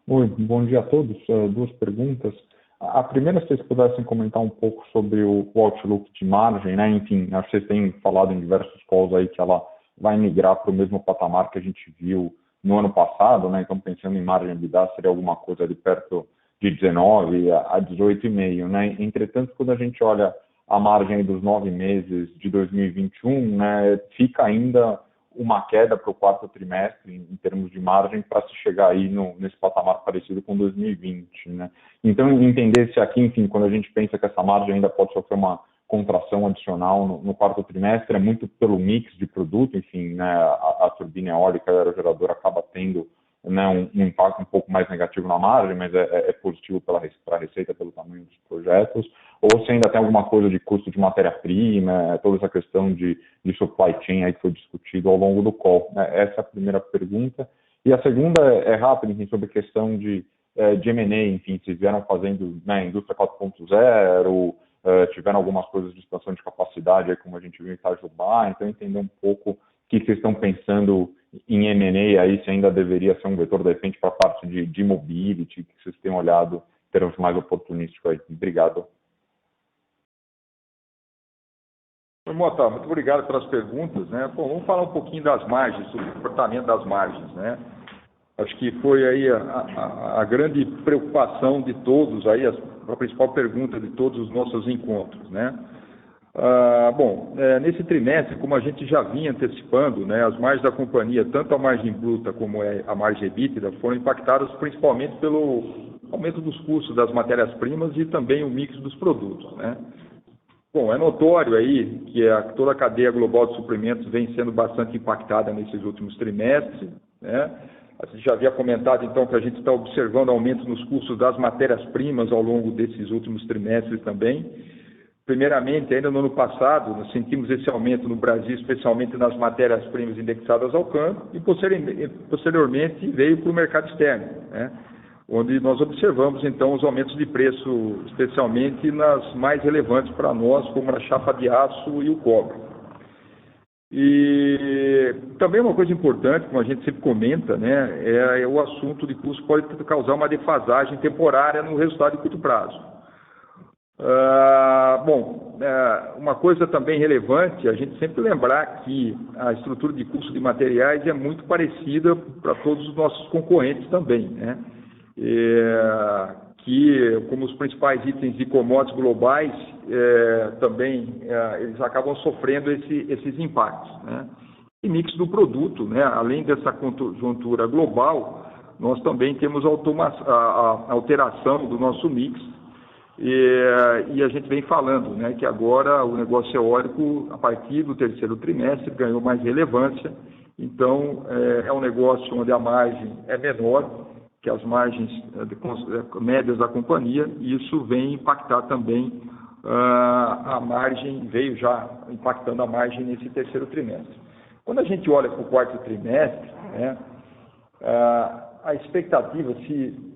Oi, bom dia a todos. 2 perguntas. A primeira, se vocês pudessem comentar um pouco sobre o outlook de margem, né? Enfim, acho que vocês têm falado em diversos calls aí que ela vai migrar para o mesmo patamar que a gente viu no ano passado, né? Então, pensando em margem EBITDA, seria alguma coisa ali perto de 19 a 18,5, né? Entretanto, quando a gente olha a margem dos 9 meses de 2021, né, fica ainda uma queda para o 4º trimestre em termos de margem para se chegar aí nesse patamar parecido com 2020, né? Então, entender se aqui, enfim, quando a gente pensa que essa margem ainda pode sofrer uma contração adicional no 4º trimestre, é muito pelo mix de produto, enfim, né, a turbina eólica, a aerogeradora acaba tendo, né, um impacto um pouco mais negativo na margem, mas é positivo para a receita, pelo tamanho dos projetos, ou se ainda tem alguma coisa de custo de matéria-prima, toda essa questão de supply chain aí que foi discutido ao longo do call. Essa é a primeira pergunta. E a segunda é rápida, enfim, sobre a questão de M&A, enfim, vocês vieram fazendo, né, indústria 4.0, tiveram algumas coisas de expansão de capacidade, aí, como a gente viu em Itajubá, então entender um pouco o que vocês estão pensando em M&A aí, se ainda deveria ser um vetor, de repente, para a parte de mobility, que vocês têm olhado em termos mais oportunísticos aí. Obrigado. Oi, Mota, muito obrigado pelas perguntas, né? Bom, vamos falar um pouquinho das margens, sobre o comportamento das margens, né? Acho que foi aí a grande preocupação de todos, aí a principal pergunta de todos os nossos encontros, né? Nesse trimestre, como a gente já vinha antecipando, né, as margens da companhia, tanto a margem bruta como a margem EBITDA, foram impactadas principalmente pelo aumento dos custos das matérias-primas e também o mix dos produtos, né? Bom, é notório aí que toda a cadeia global de suprimentos vem sendo bastante impactada nesses últimos trimestres, né? A gente já havia comentado, então, que a gente está observando aumento nos custos das matérias-primas ao longo desses últimos trimestres também. Primeiramente, ainda no ano passado, nós sentimos esse aumento no Brasil, especialmente nas matérias-primas indexadas ao câmbio, e posteriormente veio para o mercado externo, né? Onde nós observamos, então, os aumentos de preço, especialmente nas mais relevantes para nós, como a chapa de aço e o cobre. E também uma coisa importante, como a gente sempre comenta, né, é o assunto de custo pode causar uma defasagem temporária no resultado de curto prazo. Uma coisa também relevante, a gente sempre lembrar que a estrutura de custo de materiais é muito parecida para todos os nossos concorrentes também, né? Que como os principais itens de commodities globais também eles acabam sofrendo esses impactos, né? E mix do produto, né? Além dessa conjuntura global, nós também temos a alteração do nosso mix. E a gente vem falando, né, que agora o negócio eólico, a partir do terceiro trimestre, ganhou mais relevância. Então, é um negócio onde a margem é menor que as margens médias da companhia, e isso vem impactar também a margem, veio já impactando a margem nesse terceiro trimestre. Quando a gente olha para o quarto trimestre, né, a expectativa, se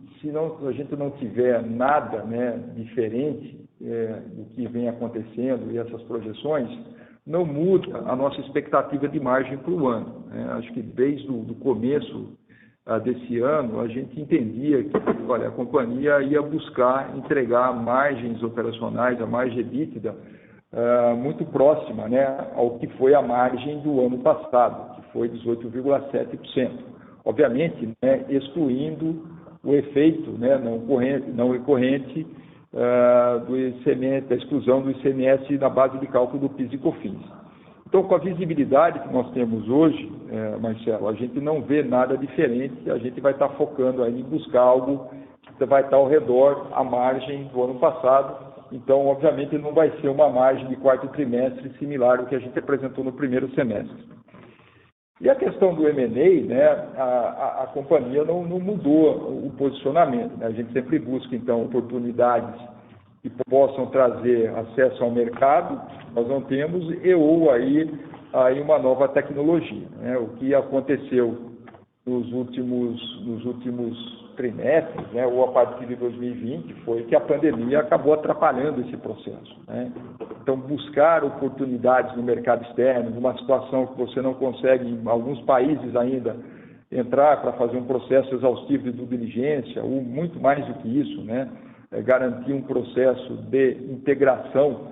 a gente não tiver nada, né, diferente do que vem acontecendo e essas projeções, não muda a nossa expectativa de margem para o ano, né? Acho que desde o começo desse ano, a gente entendia que a companhia ia buscar entregar margens operacionais, a margem EBITDA, muito próxima, né, ao que foi a margem do ano passado, que foi 18,7%. Obviamente, né, excluindo o efeito, né, não recorrente do ICMS, da exclusão do ICMS na base de cálculo do PIS e COFINS. Então, com a visibilidade que nós temos hoje, Marcelo, a gente não vê nada diferente, a gente vai estar focando aí em buscar algo que vai estar ao redor a margem do ano passado. Então, obviamente, não vai ser uma margem de quarto trimestre similar ao que a gente apresentou no primeiro semestre. E a questão do M&A, né, a companhia não mudou o posicionamento, né? A gente sempre busca, então, oportunidades que possam trazer acesso ao mercado, nós não temos, ou aí uma nova tecnologia, né? O que aconteceu nos últimos trimestres, né, ou a partir de 2020, foi que a pandemia acabou atrapalhando esse processo, né? Então, buscar oportunidades no mercado externo, numa situação que você não consegue, em alguns países ainda, entrar para fazer um processo exaustivo de due diligência, ou muito mais do que isso, né? Garantir um processo de integração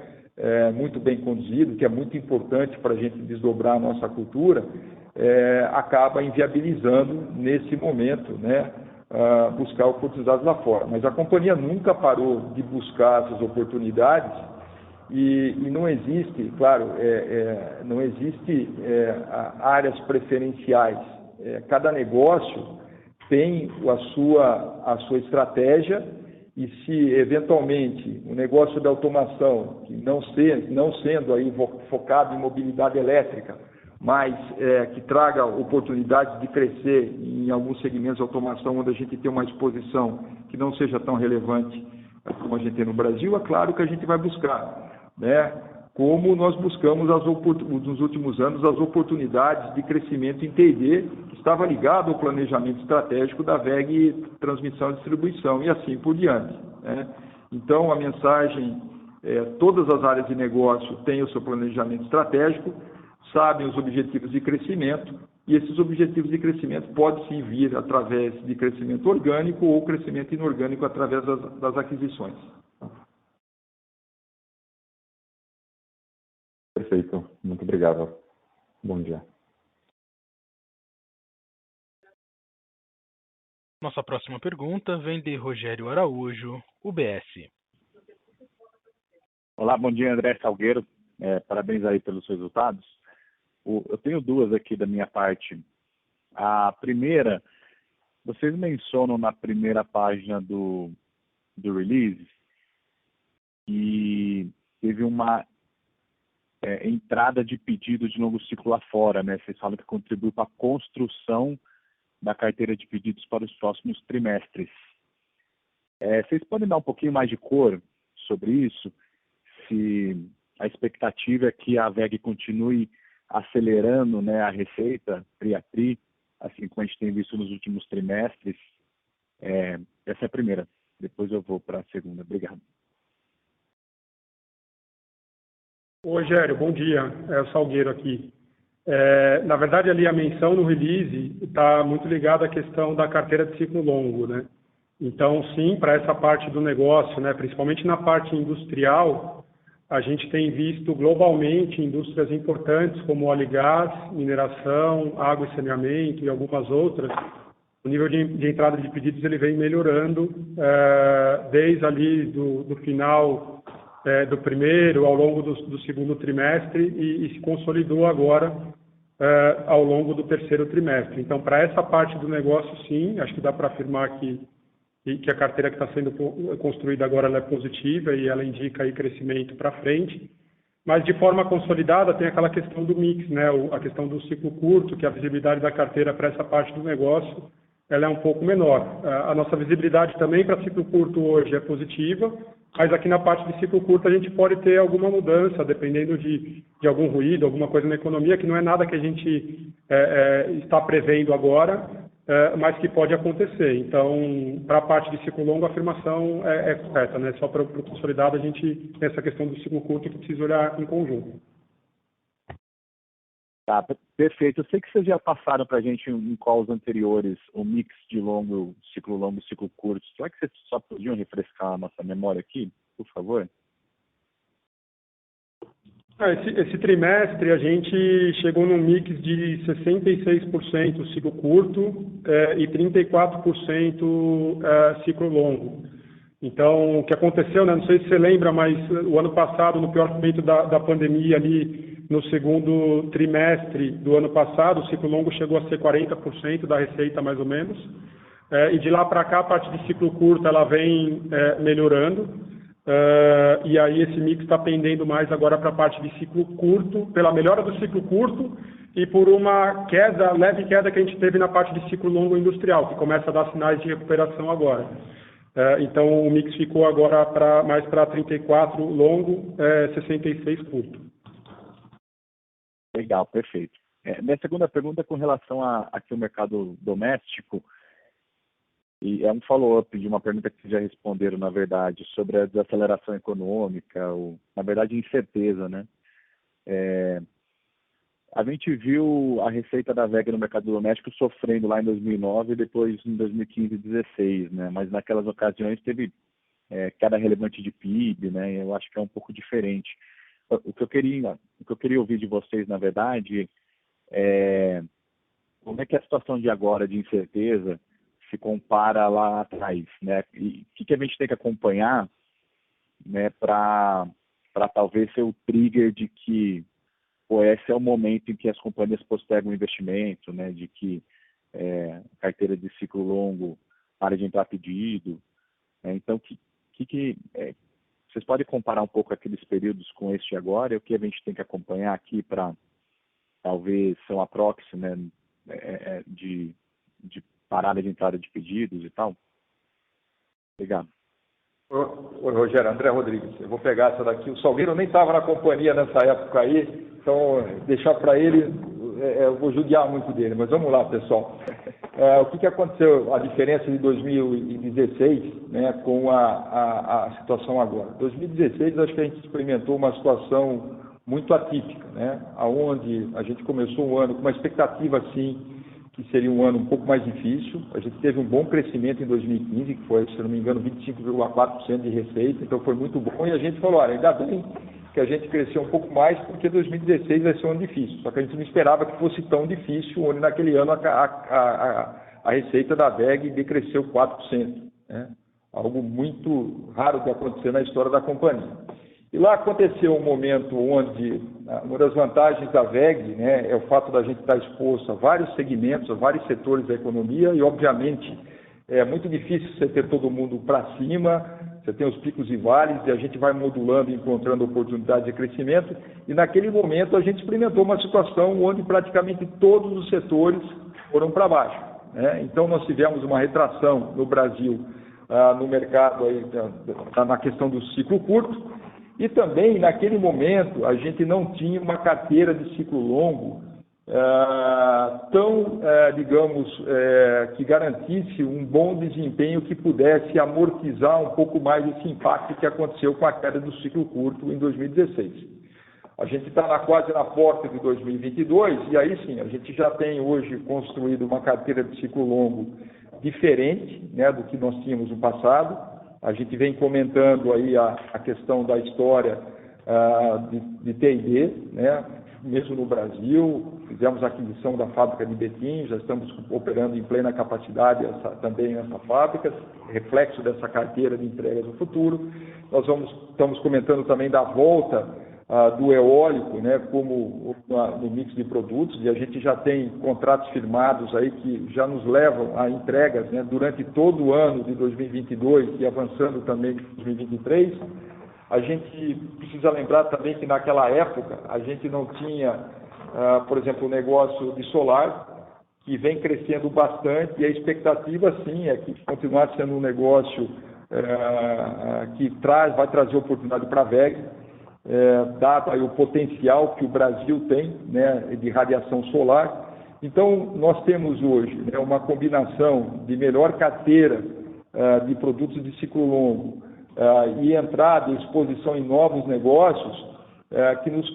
muito bem conduzido, que é muito importante para a gente desdobrar a nossa cultura, acaba inviabilizando, nesse momento, né, buscar oportunidades lá fora. Mas a companhia nunca parou de buscar essas oportunidades e não existe, claro, não existe áreas preferenciais. Cada negócio tem a sua estratégia, e se eventualmente o negócio da automação, que não sendo aí focado em mobilidade elétrica, mas que traga oportunidades de crescer em alguns segmentos de automação onde a gente tem uma exposição que não seja tão relevante como a gente tem no Brasil, é claro que a gente vai buscar, né? Como nós buscamos nos últimos anos as oportunidades de crescimento em T&D, que estava ligado ao planejamento estratégico da WEG Transmissão e Distribuição, e assim por diante, né? Então, a mensagem todas as áreas de negócio têm o seu planejamento estratégico, sabem os objetivos de crescimento, e esses objetivos de crescimento podem sim vir através de crescimento orgânico ou crescimento inorgânico através das aquisições. Perfeito. Muito obrigado. Bom dia. Nossa próxima pergunta vem de Rogério Araújo, UBS. Olá, bom dia, André Salgueiro. Parabéns aí pelos resultados. Eu tenho duas aqui da minha parte. A primeira, vocês mencionam na primeira página do release que teve uma entrada de pedido de longo ciclo lá fora, né? Vocês falam que contribui para a construção da carteira de pedidos para os próximos trimestres. Vocês podem dar um pouquinho mais de cor sobre isso? Se a expectativa é que a VEG continue acelerando, né, a receita tri a tri, assim como a gente tem visto nos últimos trimestres. Essa é a primeira. Depois eu vou para a segunda. Obrigado. Oi, Rogério, bom dia. É o Salgueiro aqui. Na verdade, ali a menção no release está muito ligada à questão da carteira de ciclo longo, né? Então, sim, para essa parte do negócio, né, principalmente na parte industrial, a gente tem visto globalmente indústrias importantes como óleo e gás, mineração, água e saneamento e algumas outras. O nível de entrada de pedidos ele vem melhorando desde ali do final do primeiro ao longo do segundo trimestre e se consolidou agora ao longo do terceiro trimestre. Então, para essa parte do negócio, sim, acho que dá para afirmar que a carteira que está sendo construída agora ela é positiva e ela indica aí crescimento para frente. Mas, de forma consolidada, tem aquela questão do mix, né? A questão do ciclo curto, que a visibilidade da carteira para essa parte do negócio ela é um pouco menor. A nossa visibilidade também para ciclo curto hoje é positiva, mas aqui na parte de ciclo curto a gente pode ter alguma mudança, dependendo de algum ruído, alguma coisa na economia, que não é nada que a gente está prevendo agora, mas que pode acontecer. Então, para a parte de ciclo longo, a afirmação é correta, né? Só para o consolidado, a gente tem essa questão do ciclo curto que precisa olhar em conjunto. Tá, perfeito. Eu sei que vocês já passaram para a gente em calls anteriores o mix de ciclo longo e ciclo curto. Será que vocês só podiam refrescar a nossa memória aqui, por favor? Esse trimestre a gente chegou num mix de 66% ciclo curto e 34% ciclo longo. Então, o que aconteceu, né, não sei se você lembra, mas o ano passado, no pior momento da pandemia ali, no segundo trimestre do ano passado, o ciclo longo chegou a ser 40% da receita, mais ou menos. E de lá para cá, a parte de ciclo curto ela vem melhorando. E aí esse mix está pendendo mais agora para a parte de ciclo curto, pela melhora do ciclo curto e por uma leve queda que a gente teve na parte de ciclo longo industrial, que começa a dar sinais de recuperação agora. Então o mix ficou agora mais para 34 longo, 66 curto. Legal, perfeito. Minha segunda pergunta é com relação aqui ao mercado doméstico, e é um follow-up de uma pergunta que vocês já responderam, na verdade, sobre a desaceleração econômica, ou, na verdade, incerteza, né? A gente viu a receita da VEG no mercado doméstico sofrendo lá em 2009 e depois em 2015 e 2016, né? Mas naquelas ocasiões teve queda relevante de PIB, né? Eu acho que é um pouco diferente. O que eu queria ouvir de vocês, na verdade, é como é que a situação de agora de incerteza se compara lá atrás, né? E o que a gente tem que acompanhar, né, para talvez ser o trigger de que esse é o momento em que as companhias postergam o investimento, né, de que a carteira de ciclo longo para de entrar pedido. Então, vocês podem comparar um pouco aqueles períodos com este agora, e o que a gente tem que acompanhar aqui para talvez ser uma proxy, né, de parada de entrada de pedidos e tal? Obrigado. Oi, Rogério, André Rodrigues. Eu vou pegar essa daqui. O Salgueiro nem estava na companhia nessa época aí, então deixar para ele, eu vou judiar muito dele, mas vamos lá, pessoal. O que aconteceu, a diferença de 2016, né, com a situação agora? 2016, acho que a gente experimentou uma situação muito atípica, né, onde a gente começou o ano com uma expectativa, assim, que seria um ano um pouco mais difícil. A gente teve um bom crescimento em 2015, que foi, se não me engano, 25,4% de receita, então foi muito bom, e a gente falou, olha, ainda bem que a gente cresceu um pouco mais, porque 2016 vai ser um ano difícil, só que a gente não esperava que fosse tão difícil, onde naquele ano a a receita da WEG decresceu 4%, né? Algo muito raro de acontecer na história da companhia. E lá aconteceu um momento onde uma das vantagens da WEG, né, é o fato da gente estar exposto a vários segmentos, a vários setores da economia e, obviamente, é muito difícil você ter todo mundo para cima, você tem os picos e vales e a gente vai modulando e encontrando oportunidades de crescimento. E naquele momento a gente experimentou uma situação onde praticamente todos os setores foram para baixo, né? Então nós tivemos uma retração no Brasil, no mercado, aí, na questão do ciclo curto. E também, naquele momento, a gente não tinha uma carteira de ciclo longo tão, digamos, que garantisse um bom desempenho que pudesse amortizar um pouco mais esse impacto que aconteceu com a queda do ciclo curto em 2016. A gente está quase na porta de 2022 e aí sim, a gente já tem hoje construído uma carteira de ciclo longo diferente, né, do que nós tínhamos no passado. A gente vem comentando aí a questão da história de T&D, né? Mesmo no Brasil, fizemos a aquisição da fábrica de Betim, já estamos operando em plena capacidade também nessa fábrica, reflexo dessa carteira de entregas no futuro. Nós estamos comentando também da volta do eólico, né, como no mix de produtos, e a gente já tem contratos firmados aí que já nos levam a entregas, né, durante todo o ano de 2022 e avançando também em 2023. A gente precisa lembrar também que naquela época a gente não tinha, por exemplo, o negócio de solar, que vem crescendo bastante, e a expectativa sim é que continuar sendo um negócio que vai trazer oportunidade para a WEG, dado aí o potencial que o Brasil tem, né, de radiação solar. Então, nós temos hoje, né, uma combinação de melhor carteira de produtos de ciclo longo e entrada e exposição em novos negócios que nos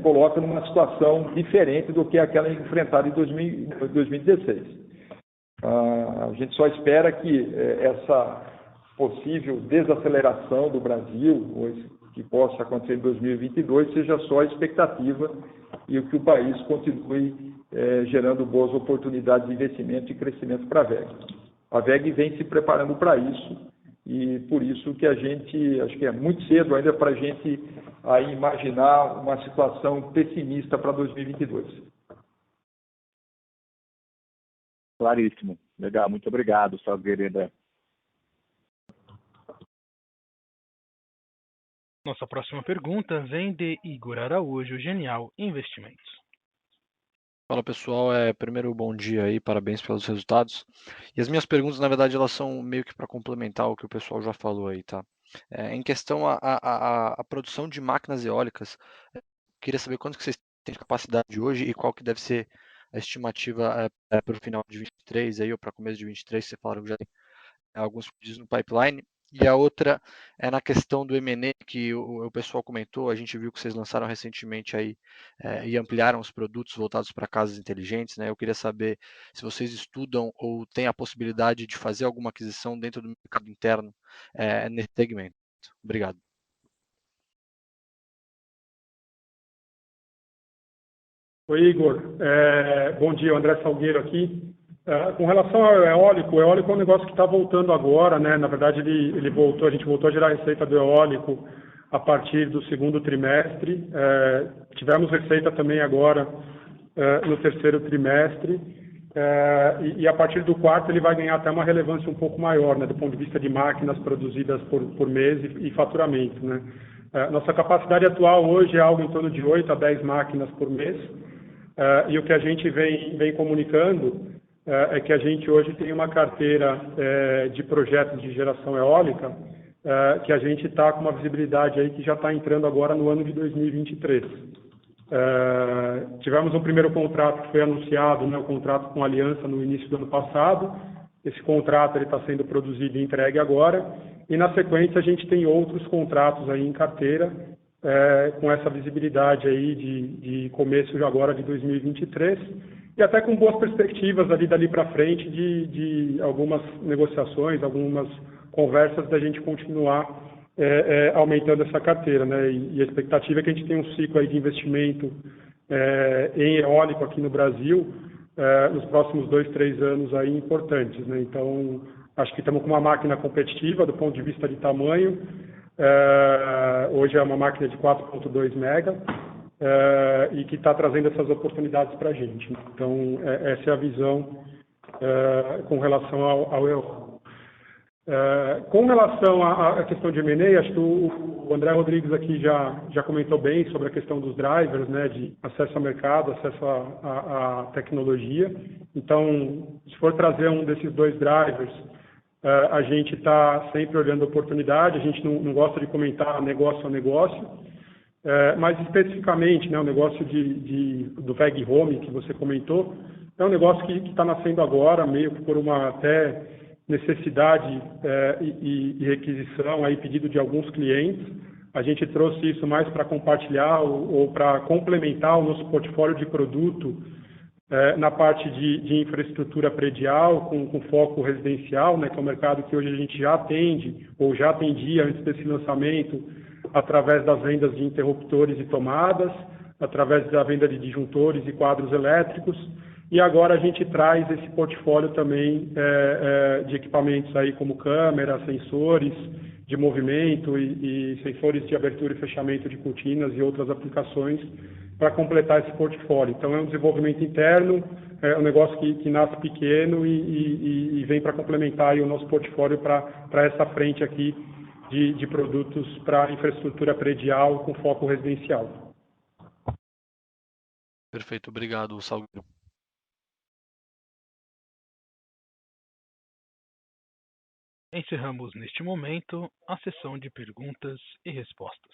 coloca numa situação diferente do que aquela enfrentada em 2016. A gente só espera que essa possível desaceleração do Brasil, que possa acontecer em 2022, seja só expectativa e que o país continue gerando boas oportunidades de investimento e crescimento para a WEG. A WEG vem se preparando para isso e por isso que a gente, acho que é muito cedo ainda para a gente aí imaginar uma situação pessimista para 2022. Claríssimo. Legal, muito obrigado, Salgueiro André. Nossa próxima pergunta vem de Igor Araújo, Genial Investimentos. Fala pessoal, primeiro bom dia aí, parabéns pelos resultados. E as minhas perguntas, na verdade, elas são meio que para complementar o que o pessoal já falou aí, tá? Em questão a produção de máquinas eólicas, queria saber quanto que vocês têm de capacidade hoje e qual que deve ser a estimativa para o final de 23 aí, ou para começo de 23, você falaram que já tem alguns pedidos no pipeline. E a outra é na questão do M&A, que o pessoal comentou, a gente viu que vocês lançaram recentemente aí e ampliaram os produtos voltados para casas inteligentes, né? Eu queria saber se vocês estudam ou têm a possibilidade de fazer alguma aquisição dentro do mercado interno nesse segmento. Obrigado. Oi, Igor. Bom dia, André Salgueiro aqui. Com relação ao eólico, o eólico é um negócio que está voltando agora, né? Na verdade, ele voltou, a gente voltou a gerar receita do eólico a partir do segundo trimestre. Tivemos receita também agora no terceiro trimestre. E a partir do quarto ele vai ganhar até uma relevância um pouco maior, né? Do ponto de vista de máquinas produzidas por mês e faturamento, né? Nossa capacidade atual hoje é algo em torno de 8 a 10 máquinas por mês. E o que a gente vem comunicando é que a gente hoje tem uma carteira de projetos de geração eólica que a gente está com uma visibilidade aí que já está entrando agora no ano de 2023. Tivemos um primeiro contrato que foi anunciado, né, o contrato com a Aliança no início do ano passado. Esse contrato está sendo produzido e entregue agora. E na sequência a gente tem outros contratos aí em carteira com essa visibilidade aí de começo agora de 2023. E até com boas perspectivas dali para frente de algumas negociações, algumas conversas da gente continuar aumentando essa carteira, né? E a expectativa é que a gente tenha um ciclo aí de investimento em eólico aqui no Brasil nos próximos 2, 3 anos aí importantes, né? Então, acho que estamos com uma máquina competitiva do ponto de vista de tamanho. Hoje é uma máquina de 4.2 mega e que está trazendo essas oportunidades para a gente. Então, essa é a visão com relação ao EOL. Com relação à questão de M&A, acho que o André Rodrigues aqui já comentou bem sobre a questão dos drivers, né, de acesso ao mercado, acesso à tecnologia. Então, se for trazer um desses 2 drivers, a gente está sempre olhando a oportunidade, a gente não gosta de comentar negócio a negócio, mas especificamente, né, o negócio do VEG Home que você comentou, é um negócio que está nascendo agora, meio que por uma até necessidade e requisição, aí pedido de alguns clientes. A gente trouxe isso mais para compartilhar ou para complementar o nosso portfólio de produto na parte de infraestrutura predial, com foco residencial, né, que é um mercado que hoje a gente já atende, ou já atendia antes desse lançamento, através das vendas de interruptores e tomadas, através da venda de disjuntores e quadros elétricos. E agora a gente traz esse portfólio também de equipamentos aí como câmeras, sensores de movimento e sensores de abertura e fechamento de cortinas e outras aplicações para completar esse portfólio. Então é um desenvolvimento interno, é um negócio que nasce pequeno e vem para complementar aí o nosso portfólio para essa frente aqui de produtos para infraestrutura predial com foco residencial. Perfeito, obrigado, Salgueiro. Encerramos neste momento a sessão de perguntas e respostas.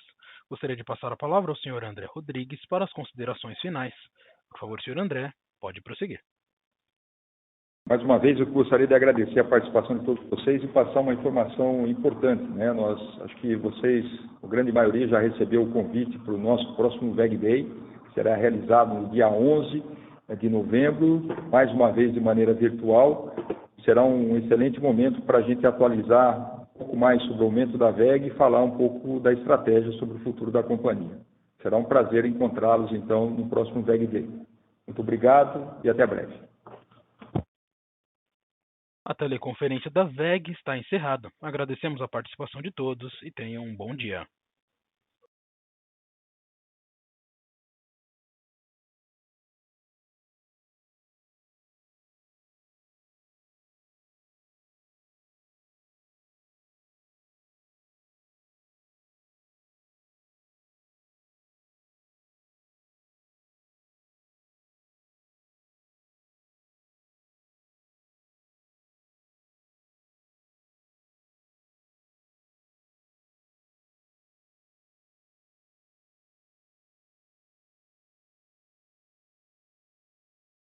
Gostaria de passar a palavra ao Sr. André Rodrigues para as considerações finais. Por favor, Sr. André, pode prosseguir. Mais uma vez, eu gostaria de agradecer a participação de todos vocês e passar uma informação importante, né? Acho que vocês, a grande maioria, já recebeu o convite para o nosso próximo VEG Day, que será realizado no dia 11 de novembro, mais uma vez de maneira virtual. Será um excelente momento para a gente atualizar um pouco mais sobre o aumento da VEG e falar um pouco da estratégia sobre o futuro da companhia. Será um prazer encontrá-los, então, no próximo VEG Day. Muito obrigado e até breve. A teleconferência da VEG está encerrada. Agradecemos a participação de todos e tenham um bom dia.